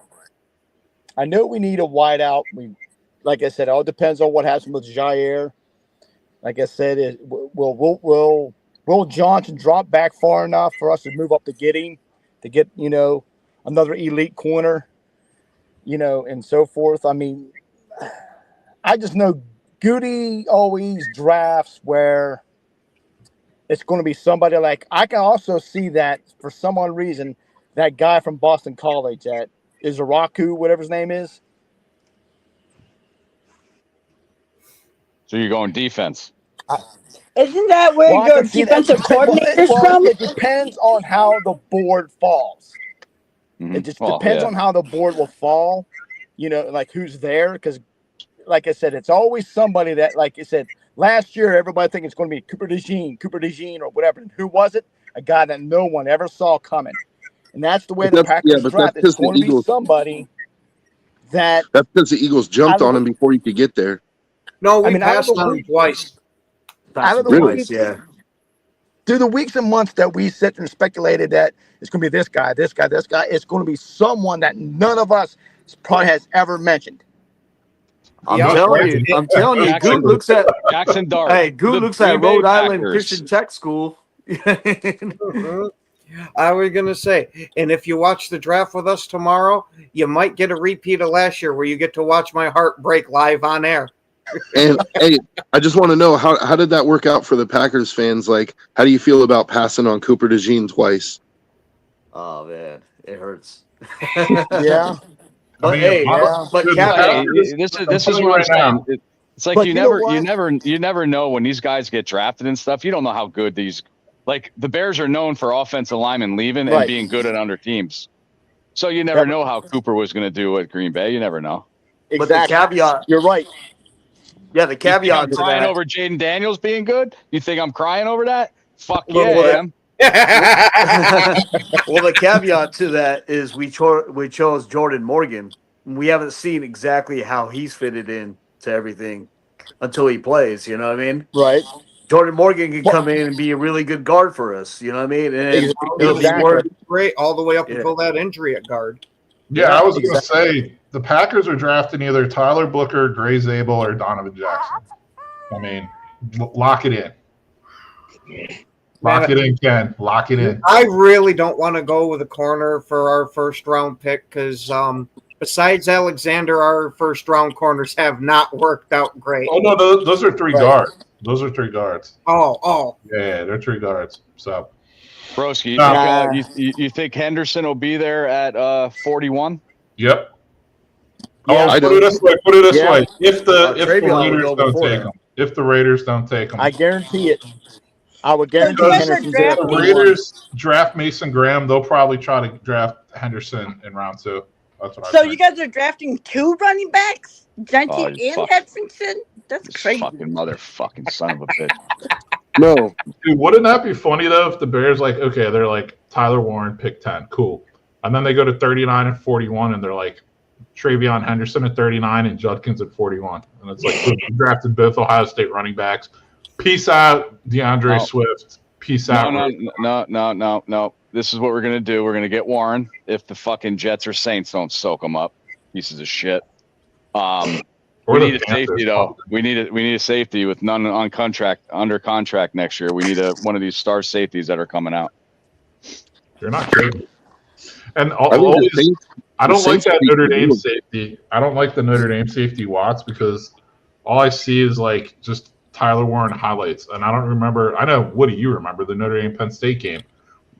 I: I know we need a wideout. Like I said, it all depends on what happens with Jair. Like I said, will Johnson drop back far enough for us to move up to get another elite corner, and so forth. I mean, I just know Goody always drafts where it's going to be somebody like, I can also see that for some odd reason, that guy from Boston College, that is Iraku, whatever his name is.
G: So you're going defense.
H: Isn't that where
I: Well, I
H: your
I: can see that.
H: defensive coordinator's
I: Well,
H: from?
I: it depends on how the board falls.
G: Mhm.
I: It just
G: Well,
I: depends
G: yeah.
I: on how the board will fall, like who's there. Because, like I said, it's always somebody that, like I said, last year, everybody thinks it's going to be Cooper DeJean or whatever. And who was it? A guy that no one ever saw coming. And that's the way the Packers draft. It's going to be somebody that.
D: That's because the Eagles jumped on him before he could get there.
C: No, we
I: I mean, out of
C: passed
I: the
C: on him
I: week-
C: twice.
I: Out of the
D: Really?
I: weeks,
F: Yeah.
I: through the weeks and months that we sit and speculated that it's going to be this guy, it's going to be someone that none of us probably has ever mentioned.
F: I'm
C: Yeah,
F: telling you.
G: Jackson-
F: Goot looks at
G: Jackson Dart.
F: Goot
G: The
F: looks at
G: Green Bay
F: Rhode Island
G: Packers.
F: Christian Tech School.
C: Mhm. I was gonna say, and if you watch the draft with us tomorrow, you might get a repeat of last year where you get to watch my heart break live on air.
D: And hey, I just want to know how did that work out for the Packers fans? Like, how do you feel about passing on Cooper DeJean twice?
F: Oh man, it hurts.
I: Yeah.
F: But
E: I mean,
F: hey,
I: yeah.
F: but
E: Dude,
F: caveat,
G: This is what I'm saying. It's like
I: But
G: you
I: you know
G: never
I: what?
G: you never know when these guys get drafted and stuff. You don't know how good these, like the Bears are known for offensive linemen leaving and
I: Right.
G: being good at under teams. So you never
I: Yep.
G: know how Cooper was going to do at Green Bay. You never know.
F: but the
I: Exactly.
F: caveat,
I: You're right.
F: yeah, the
G: You think I'm
F: caveat to
G: crying
F: that.
G: over Jaden Daniels being good? You think I'm crying over that? Fuck
C: Little
G: yeah, I
C: bit.
G: am.
F: Well, the caveat to that is we chose Jordan Morgan. We haven't seen exactly how he's fitted in to everything until he plays. You know what I mean?
I: Right.
F: Jordan Morgan can come in and be a really good guard for us. You know what I mean? And it'll be
I: Exactly.
F: more.
C: Great, all the way up
F: Yeah.
C: until that injury at guard.
E: Yeah, I was going to
I: exactly.
E: say the Packers are drafting either Tyler Booker, Gray Zabel, or Donovan Jackson. I mean, lock it in. Lock it in, Ken. Lock it in.
C: I really don't want to go with a corner for our first round pick because besides Alexander, our first round corners have not worked out great.
E: Oh, no, those are three
I: Right.
E: guards. Those are three guards.
C: Oh.
E: Yeah, they're three guards. So,
G: Broski, you,
E: Nah.
G: think, you think Henderson will be there at 41?
E: yep.
I: Yeah,
E: Put it this way.
I: Yeah.
E: If the
F: Travion would
E: Raiders
F: go
E: don't
F: before
E: take
F: him.
E: him, if the Raiders don't take him,
I: I guarantee it. I would guarantee
C: you guys
H: are
I: Henderson's there.
E: if the
H: drafting-
E: Raiders draft Mason Graham, they'll probably try to draft Henderson in round 2. That's what I
H: So
E: think.
H: you guys are drafting 2 running backs, Johnson
G: Oh,
H: and
G: you fuck.
H: Hutchinson? That's
G: This
H: crazy.
G: fucking motherfucking son of a bitch.
D: No,
E: Dude, wouldn't that be funny though if the Bears okay, they're like Tyler Warren, pick 10, cool, and then they go to 39 and 41, and they're like Travion Henderson at 39 and Judkins at 41, and it's like we drafted both Ohio State running backs. Peace out, DeAndre
G: No.
E: Swift. Peace out.
G: No. This is what we're gonna do. We're gonna get Warren if the fucking Jets or Saints don't soak him up. Pieces of shit.
E: Or
G: We
E: the
G: need a
E: Panthers,
G: safety though. We need a safety with none under contract next year. We need one of these star safeties that are coming out.
E: You're not kidding. And
D: I think
E: always,
D: the Saints-
E: I don't
D: the
E: like
D: Saints
E: that
D: beat
E: Notre
D: the
E: Dame
D: Eagles.
E: safety. I don't like the Notre Dame safety Watts because all I see is just Tyler Warren highlights, and I don't remember. I know Woody, you remember the Notre Dame Penn State game.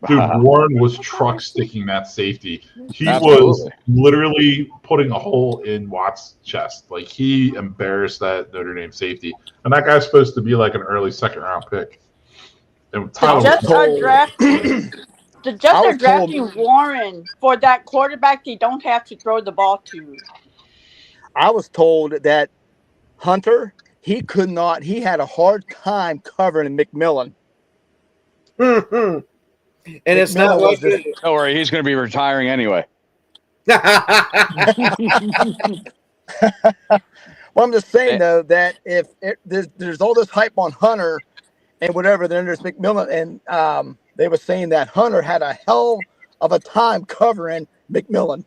E: Dude, Warren was truck sticking that safety. He was
G: Absolutely.
E: literally putting a hole in Watts' chest. Like he embarrassed that Notre Dame safety, and that guy's supposed to be like an early second round pick. And
H: The
E: Tyler,
H: Jets are drafting. The Jets
I: I
H: are
I: was told-
H: drafting Warren for that quarterback they don't have to throw the ball to.
I: I was told that Hunter, he had a hard time covering McMillan.
C: And it's not
I: McMillan
C: like
I: was just-
G: Don't worry, he's gonna be retiring anyway.
I: Well, I'm just saying though that if there's all this hype on Hunter and whatever, then there's McMillan, and they were saying that Hunter had a hell of a time covering McMillan.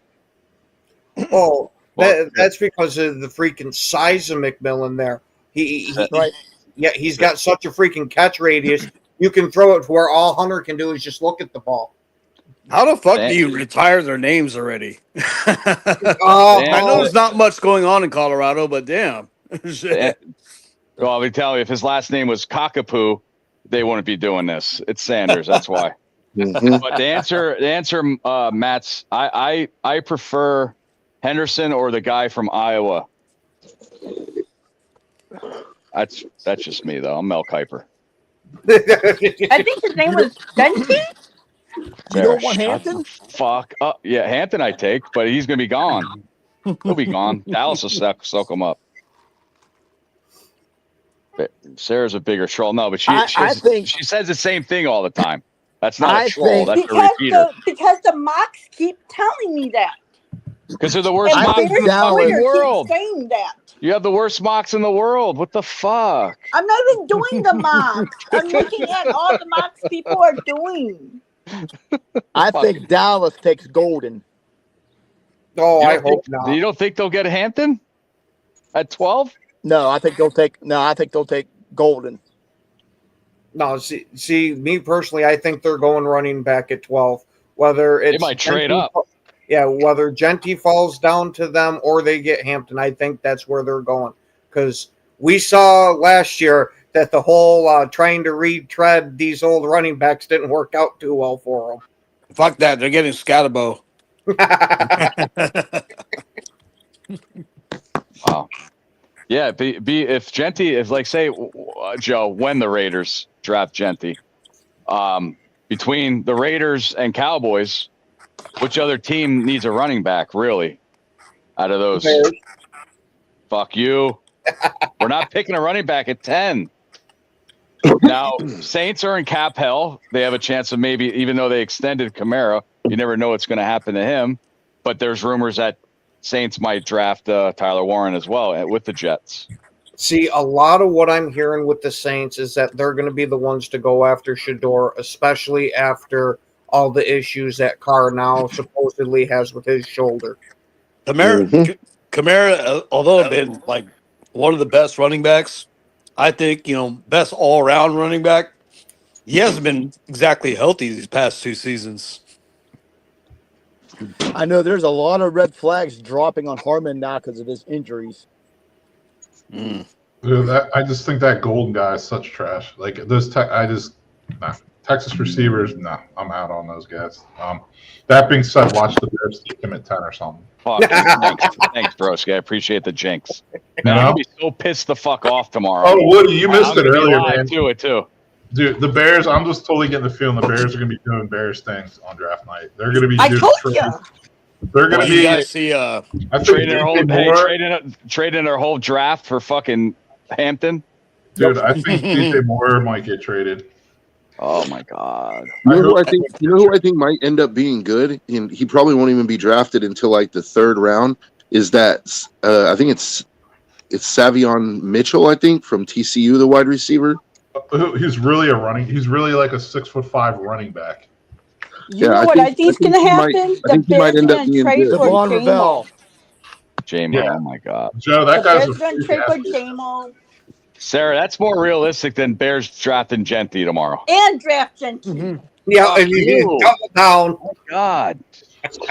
C: Oh, that's because of the freaking size of McMillan there. He
I: Right.
C: yeah, he's got such a freaking catch radius. You can throw it to where all Hunter can do is just look at the ball.
F: How the fuck do you retire their names already?
C: Oh,
F: I know there's not much going on in Colorado, but damn. Shit.
G: Well, let me tell you, if his last name was Cockapoo, they wouldn't be doing this. It's Sanders, that's why.
D: Mhm.
G: But the answer, Matt's, I prefer Henderson or the guy from Iowa. That's just me though. I'm Mel Kiper.
H: I think his name was Denti.
I: You don't want Hampton?
G: Fuck up. Yeah, Hampton I take, but he's gonna be gone. He'll be gone. Dallas will soak him up. Sarah's a bigger troll. No, but
I: I think-
G: she says the same thing all the time. That's not
I: I
G: a troll.
I: think-
G: That's a
H: Because
G: repeater.
H: the mocks keep telling me that.
G: Because they're the worst
H: And
I: I
G: mocks
I: think
G: in
H: Bears
G: the
I: Dallas-
G: fucking
H: Twitter keeps
G: world.
H: saying that.
G: You have the worst mocks in the world. What the fuck?
H: I'm not even doing the mocks. I'm looking at all the mocks people are doing.
I: I think Dallas takes Golden.
C: Oh,
G: You
C: I
G: don't
C: hope
G: think-
C: not.
G: You don't think they'll get Hampton at 12?
I: No, I think they'll take Golden.
C: No, see, me personally, I think they're going running back at 12. Whether it's
G: might trade up.
C: Yeah, whether Genty falls down to them or they get Hampton, I think that's where they're going. Because we saw last year that the whole trying to retread these old running backs didn't work out too well for them.
F: Fuck that. They're getting Scatterbo.
G: Wow. Yeah, if Genty, if like say Joe, when the Raiders draft Genty, between the Raiders and Cowboys, which other team needs a running back really? Out of those, fuck you. We're not picking a running back at 10. Now, Saints are in cap hell. They have a chance of maybe, even though they extended Kamara, you never know what's going to happen to him. But there's rumors that Saints might draft Tyler Warren as well with the Jets.
C: See, a lot of what I'm hearing with the Saints is that they're going to be the ones to go after Shador, especially after all the issues that Carr now supposedly has with his shoulder.
F: Kamara, although been like one of the best running backs, I think, best all-around running back, he hasn't been exactly healthy these past 2 seasons.
I: I know there's a lot of red flags dropping on Harmon now because of his injuries.
E: Dude, I just think that Golden guy is such trash. Like those, Texas receivers, I'm out on those guys. That being said, watch the Bears take him at 10 or something.
G: Fuck. Thanks, broski. I appreciate the jinx. Man, I'll be so pissed the fuck off tomorrow.
E: Oh, Woody, you missed it earlier, man.
G: Do it too.
E: Dude, the Bears, I'm just totally getting the feeling the Bears are going to be doing Bears things on draft night. They're going to be
H: I told you.
E: They're going to be.
F: You guys see,
E: I think
G: trading their whole draft for fucking Hampton.
E: Dude, I think DJ Moore might get traded.
G: Oh my god!
D: You know who I think might end up being good, and he probably won't even be drafted until like the 3rd round. Is that I think it's Savion Mitchell, I think, from TCU, the wide receiver.
E: He's really He's really like a 6'5" running back.
H: You know what I think is going to happen? The Bears are going to trade for J-Mo.
G: J-Mo, oh my god.
E: Joe, that guy's
H: Bears going to trade for J-Mo.
G: Sarah, that's more realistic than Bears drafting Genty tomorrow.
H: And draft Genty.
C: Yeah, and you double down.
G: Oh god.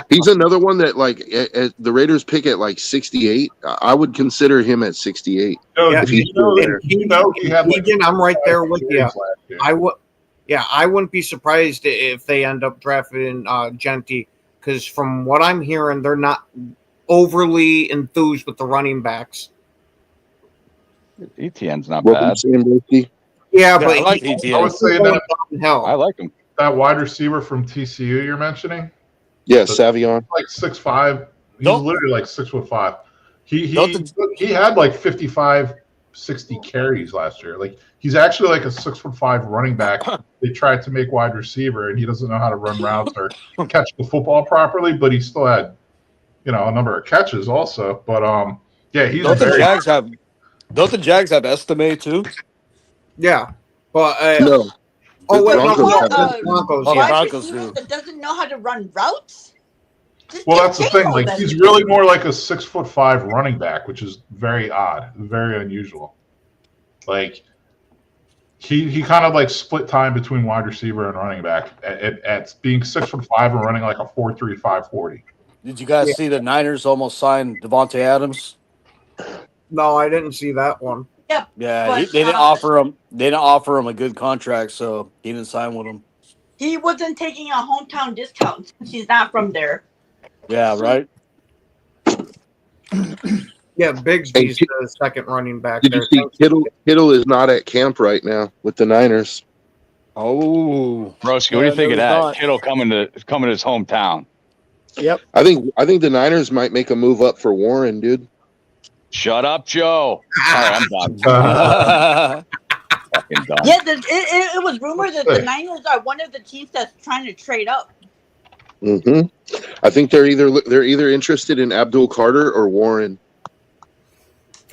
D: He's another one that, like, at the Raiders pick at like 68. I would consider him at 68.
E: No,
C: Yeah,
E: he had like
C: Egan, I'm right there with you.
E: last year.
C: I wouldn't be surprised if they end up drafting Genty, because from what I'm hearing, they're not overly enthused with the running backs.
G: ETN's not
D: Welcome,
G: bad.
D: Sam Brady.
C: Yeah,
F: I
C: but
F: like ETN.
E: I was saying that
G: I like him.
E: that wide receiver from TCU you're mentioning,
D: Yeah, Savion.
E: like 6'5". He's
F: Don't-
E: literally like 6'5". He
F: Don't
E: had like 55, 60 carries last year. Like he's actually like a 6'5" running back. They tried to make wide receiver, and he doesn't know how to run routes or catch the football properly. But he still had, a number of catches also. But yeah, he's
F: Don't the
E: very.
F: Jags have Estimate too?
C: yeah, but
D: No.
C: oh wait,
D: Broncos
C: no,
D: have
C: the Broncos.
F: Oh,
C: Yeah.
F: the Broncos
H: receiver
F: do.
H: that doesn't know how to run routes? Just
E: Well,
H: get
E: that's the
H: J-Mo
E: thing. Like
H: then.
E: he's really more like a 6'5" running back, which is very odd, very unusual. Like he kind of like split time between wide receiver and running back at being 6'5" and running like a 4.3 5.40.
F: Did you guys see the Niners almost signed Devontae Adams?
C: No, I didn't see that one.
F: Yeah,
H: But,
F: they didn't offer him. They didn't offer him a good contract, so he didn't sign with them.
H: He wasn't taking a hometown discount since he's not from there.
F: Yeah, right.
C: Yeah, Bigsby's the second running back
D: Did
C: there.
D: you see Kittle is not at camp right now with the Niners?
F: Oh,
G: Broski, what do you think of
I: no,
G: that?
I: he's not.
G: Kittle coming to his hometown.
I: Yep.
D: I think the Niners might make a move up for Warren, dude.
G: Shut up, Joe. All right, I'm done. Fucking done.
H: Yeah, it was rumored that the Niners are one of the teams that's trying to trade up.
D: I think they're either interested in Abdul Carter or Warren.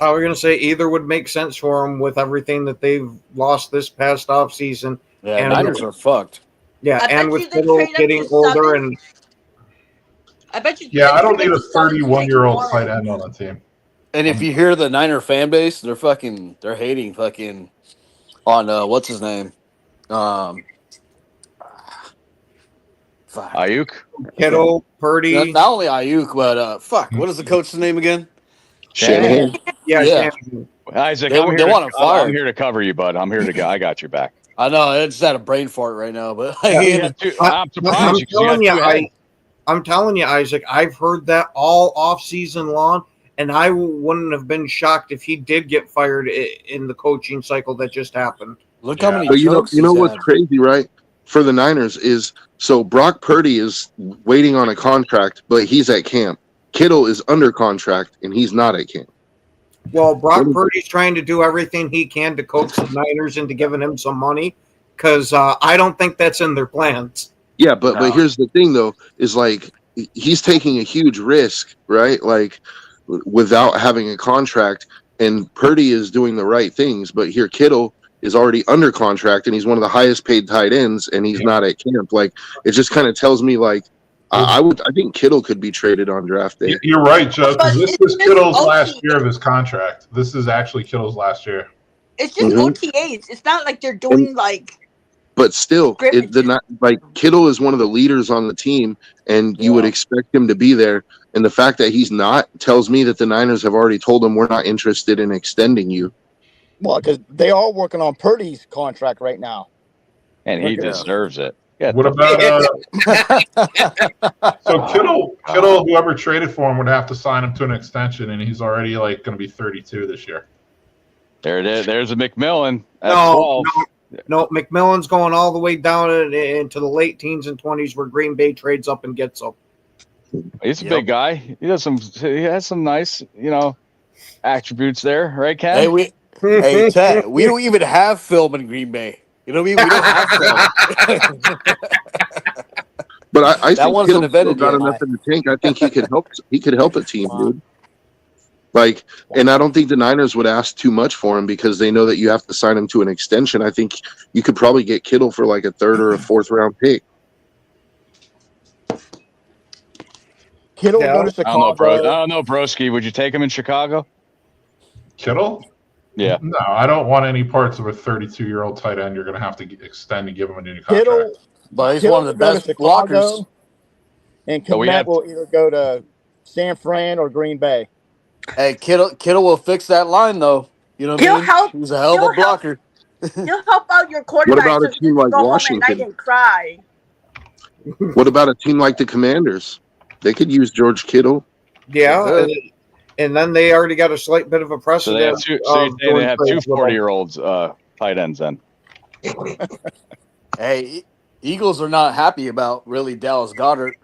C: I was going to say either would make sense for them with everything that they've lost this past offseason.
F: yeah,
C: And-
F: Niners are fucked.
C: Yeah,
H: I
C: and
H: bet
C: with
H: you they
C: Kittle
H: trade up
C: getting
H: to
C: older
H: 7.
C: and
H: I bet you.
E: Yeah, I don't
H: they
E: need a
H: trade up to
E: 31-year-old
H: Warren.
E: tight end on the team.
F: And if you hear the Niner fan base, they're hating fucking on what's his name, Fuck.
G: Ayuk.
C: Kittle, Purdy.
F: Not only Ayuk, but fuck. What is the coach's name again?
D: Shanahan.
C: Yeah,
F: Yeah.
C: Shanahan.
G: Isaac,
F: They
G: I'm
F: want
G: here
F: him
G: to,
F: fired.
G: I'm here to cover you, bud. I'm here to go. I got your back.
F: I know I just had a brain fart right now, but
G: I'm surprised you 'cause you got two heads.
C: I'm telling you, Isaac, I've heard that all off season long, and I wouldn't have been shocked if he did get fired in the coaching cycle that just happened.
F: look how many
D: But you
F: chokes
D: know
F: he's
D: what's
F: had.
D: crazy, right? For the Niners is so Brock Purdy is waiting on a contract, but he's at camp. Kittle is under contract and he's not at camp.
C: Well, Brock Purdy's trying to do everything he can to coax the Niners into giving him some money because I don't think that's in their plans.
D: Yeah, but here's the thing though, is like he's taking a huge risk, right? Like without having a contract, and Purdy is doing the right things, but here Kittle is already under contract and he's one of the highest paid tight ends and he's not at camp. Like it just kind of tells me like I think Kittle could be traded on draft day.
E: You're right, Joe. 'Cause
H: But
E: this
H: it's
E: is
H: just
E: Kittle's
H: OTA.
E: last year of his contract. This is actually Kittle's last year.
H: It's just
D: Mhm.
H: OTAs. It's not like they're doing like
D: But still, like Kittle is one of the leaders on the team, and you would expect him to be there. And the fact that he's not tells me that the Niners have already told him we're not interested in extending you.
I: Well, because they are working on Purdy's contract right now.
G: And he
I: Okay.
G: deserves it. Yeah.
E: What about so Kittle, whoever traded for him would have to sign him to an extension, and he's already like going to be 32 this year.
G: There it is. There's a McMillan at
C: No,
G: 12.
C: no, McMillan's going all the way down into the late teens and 20s where Green Bay trades up and gets him.
G: He's a big guy. He has some nice, attributes there, right, Ken?
F: Hey, Ted, we don't even have film in Green Bay. You know what I mean? We don't have film.
D: But I
F: That
D: think
F: wasn't
D: Kittle
F: invented
D: got
F: yet,
D: enough in the tank. I think he could help. He could help a team, dude. Like, and I don't think the Niners would ask too much for him because they know that you have to sign him to an extension. I think you could probably get Kittle for like a 3rd or a 4th round pick.
I: Kittle
C: Yeah.
I: go to Chicago.
G: I don't know, Broski. Would you take him in Chicago?
E: Kittle?
G: Yeah.
E: No, I don't want any parts of a 32-year-old tight end. You're going to have to extend and give him a new contract.
I: Kittle,
F: But he's
I: Kittle
F: one of the
I: will go to
F: best
I: Chicago,
F: blockers.
I: and
G: So we
I: Kmet
G: have-
I: will either go to San Fran or Green Bay.
F: Hey, Kittle will fix that line, though. You know what I
H: He'll
F: mean?
H: help-
F: He's a hell of a
H: he'll help.
F: blocker.
H: he'll help out your quarterback.
D: about a
H: so
D: team
H: you can
D: like
H: go home at
D: Washington?
H: night and cry.
D: What about a team like the Commanders? They could use George Kittle.
C: Yeah, and then they already got a slight bit of a
G: So they have
C: precedent.
G: two. So you're
C: of
G: saying they
C: doing
G: have two
C: trades with them.
G: 40-year-olds tight ends then?
F: Hey, Eagles are not happy about really Dallas Goddard.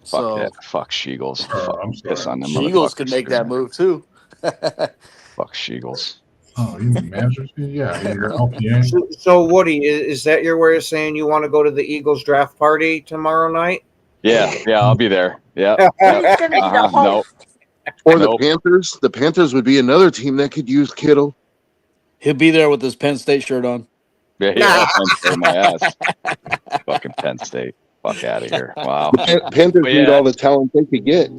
G: Fuck
F: So
G: that. Fuck Sheagles.
E: Oh,
G: Fuck,
E: I'm sorry.
G: piss on them
F: Eagles
G: motherfuckers,
F: could make
G: dude.
F: that move too.
G: Fuck Sheagles.
E: Oh, you mean manager? Yeah, you're LPA.
C: So Woody, is that your way of saying you want to go to the Eagles draft party tomorrow night?
G: Yeah, I'll be there. Yeah.
H: He's gonna be the
G: Uh-huh.
H: host.
D: Or the
G: Nope.
D: Panthers. The Panthers would be another team that could use Kittle.
F: He'll be there with his Penn State shirt on.
G: Yeah, Penn State, my ass. Fucking Penn State. Fuck out of here. Wow.
D: Panthers
G: But
D: need
G: yeah.
D: all the talent they could get.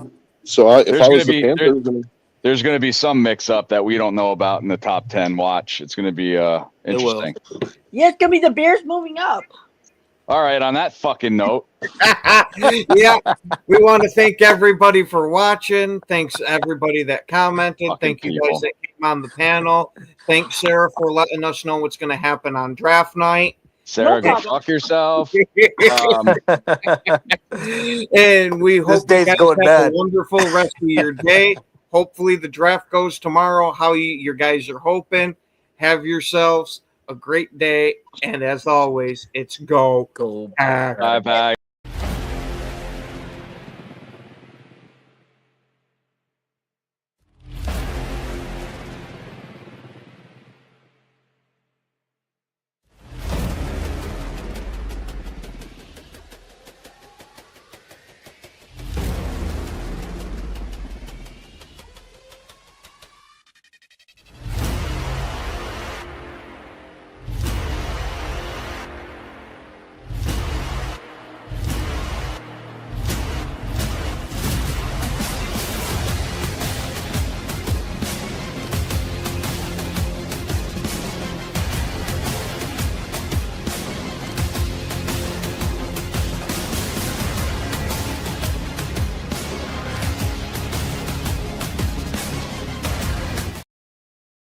D: So if
G: There's
D: I
G: gonna
D: was the
G: be-
D: Panthers,
G: There's going to be some mix-up that we don't know about in the top 10. Watch. It's going to be interesting.
H: Yeah, it's gonna be the Bears moving up.
G: All right, on that fucking note,
C: Yeah, we want to thank everybody for watching. Thanks everybody that commented.
G: Fucking
C: Thank you
G: people.
C: guys that came on the panel. Thanks Sarah for letting us know what's going to happen on draft night.
G: Sarah, go
H: problem.
G: fuck yourself.
C: And we hope you
F: day's
C: guys
F: going
C: have
F: bad.
C: a wonderful rest of your day. Hopefully the draft goes tomorrow how your guys are hoping. Have yourselves a great day. And as always, it's go.
F: Go.
C: Pack.
G: Bye-bye.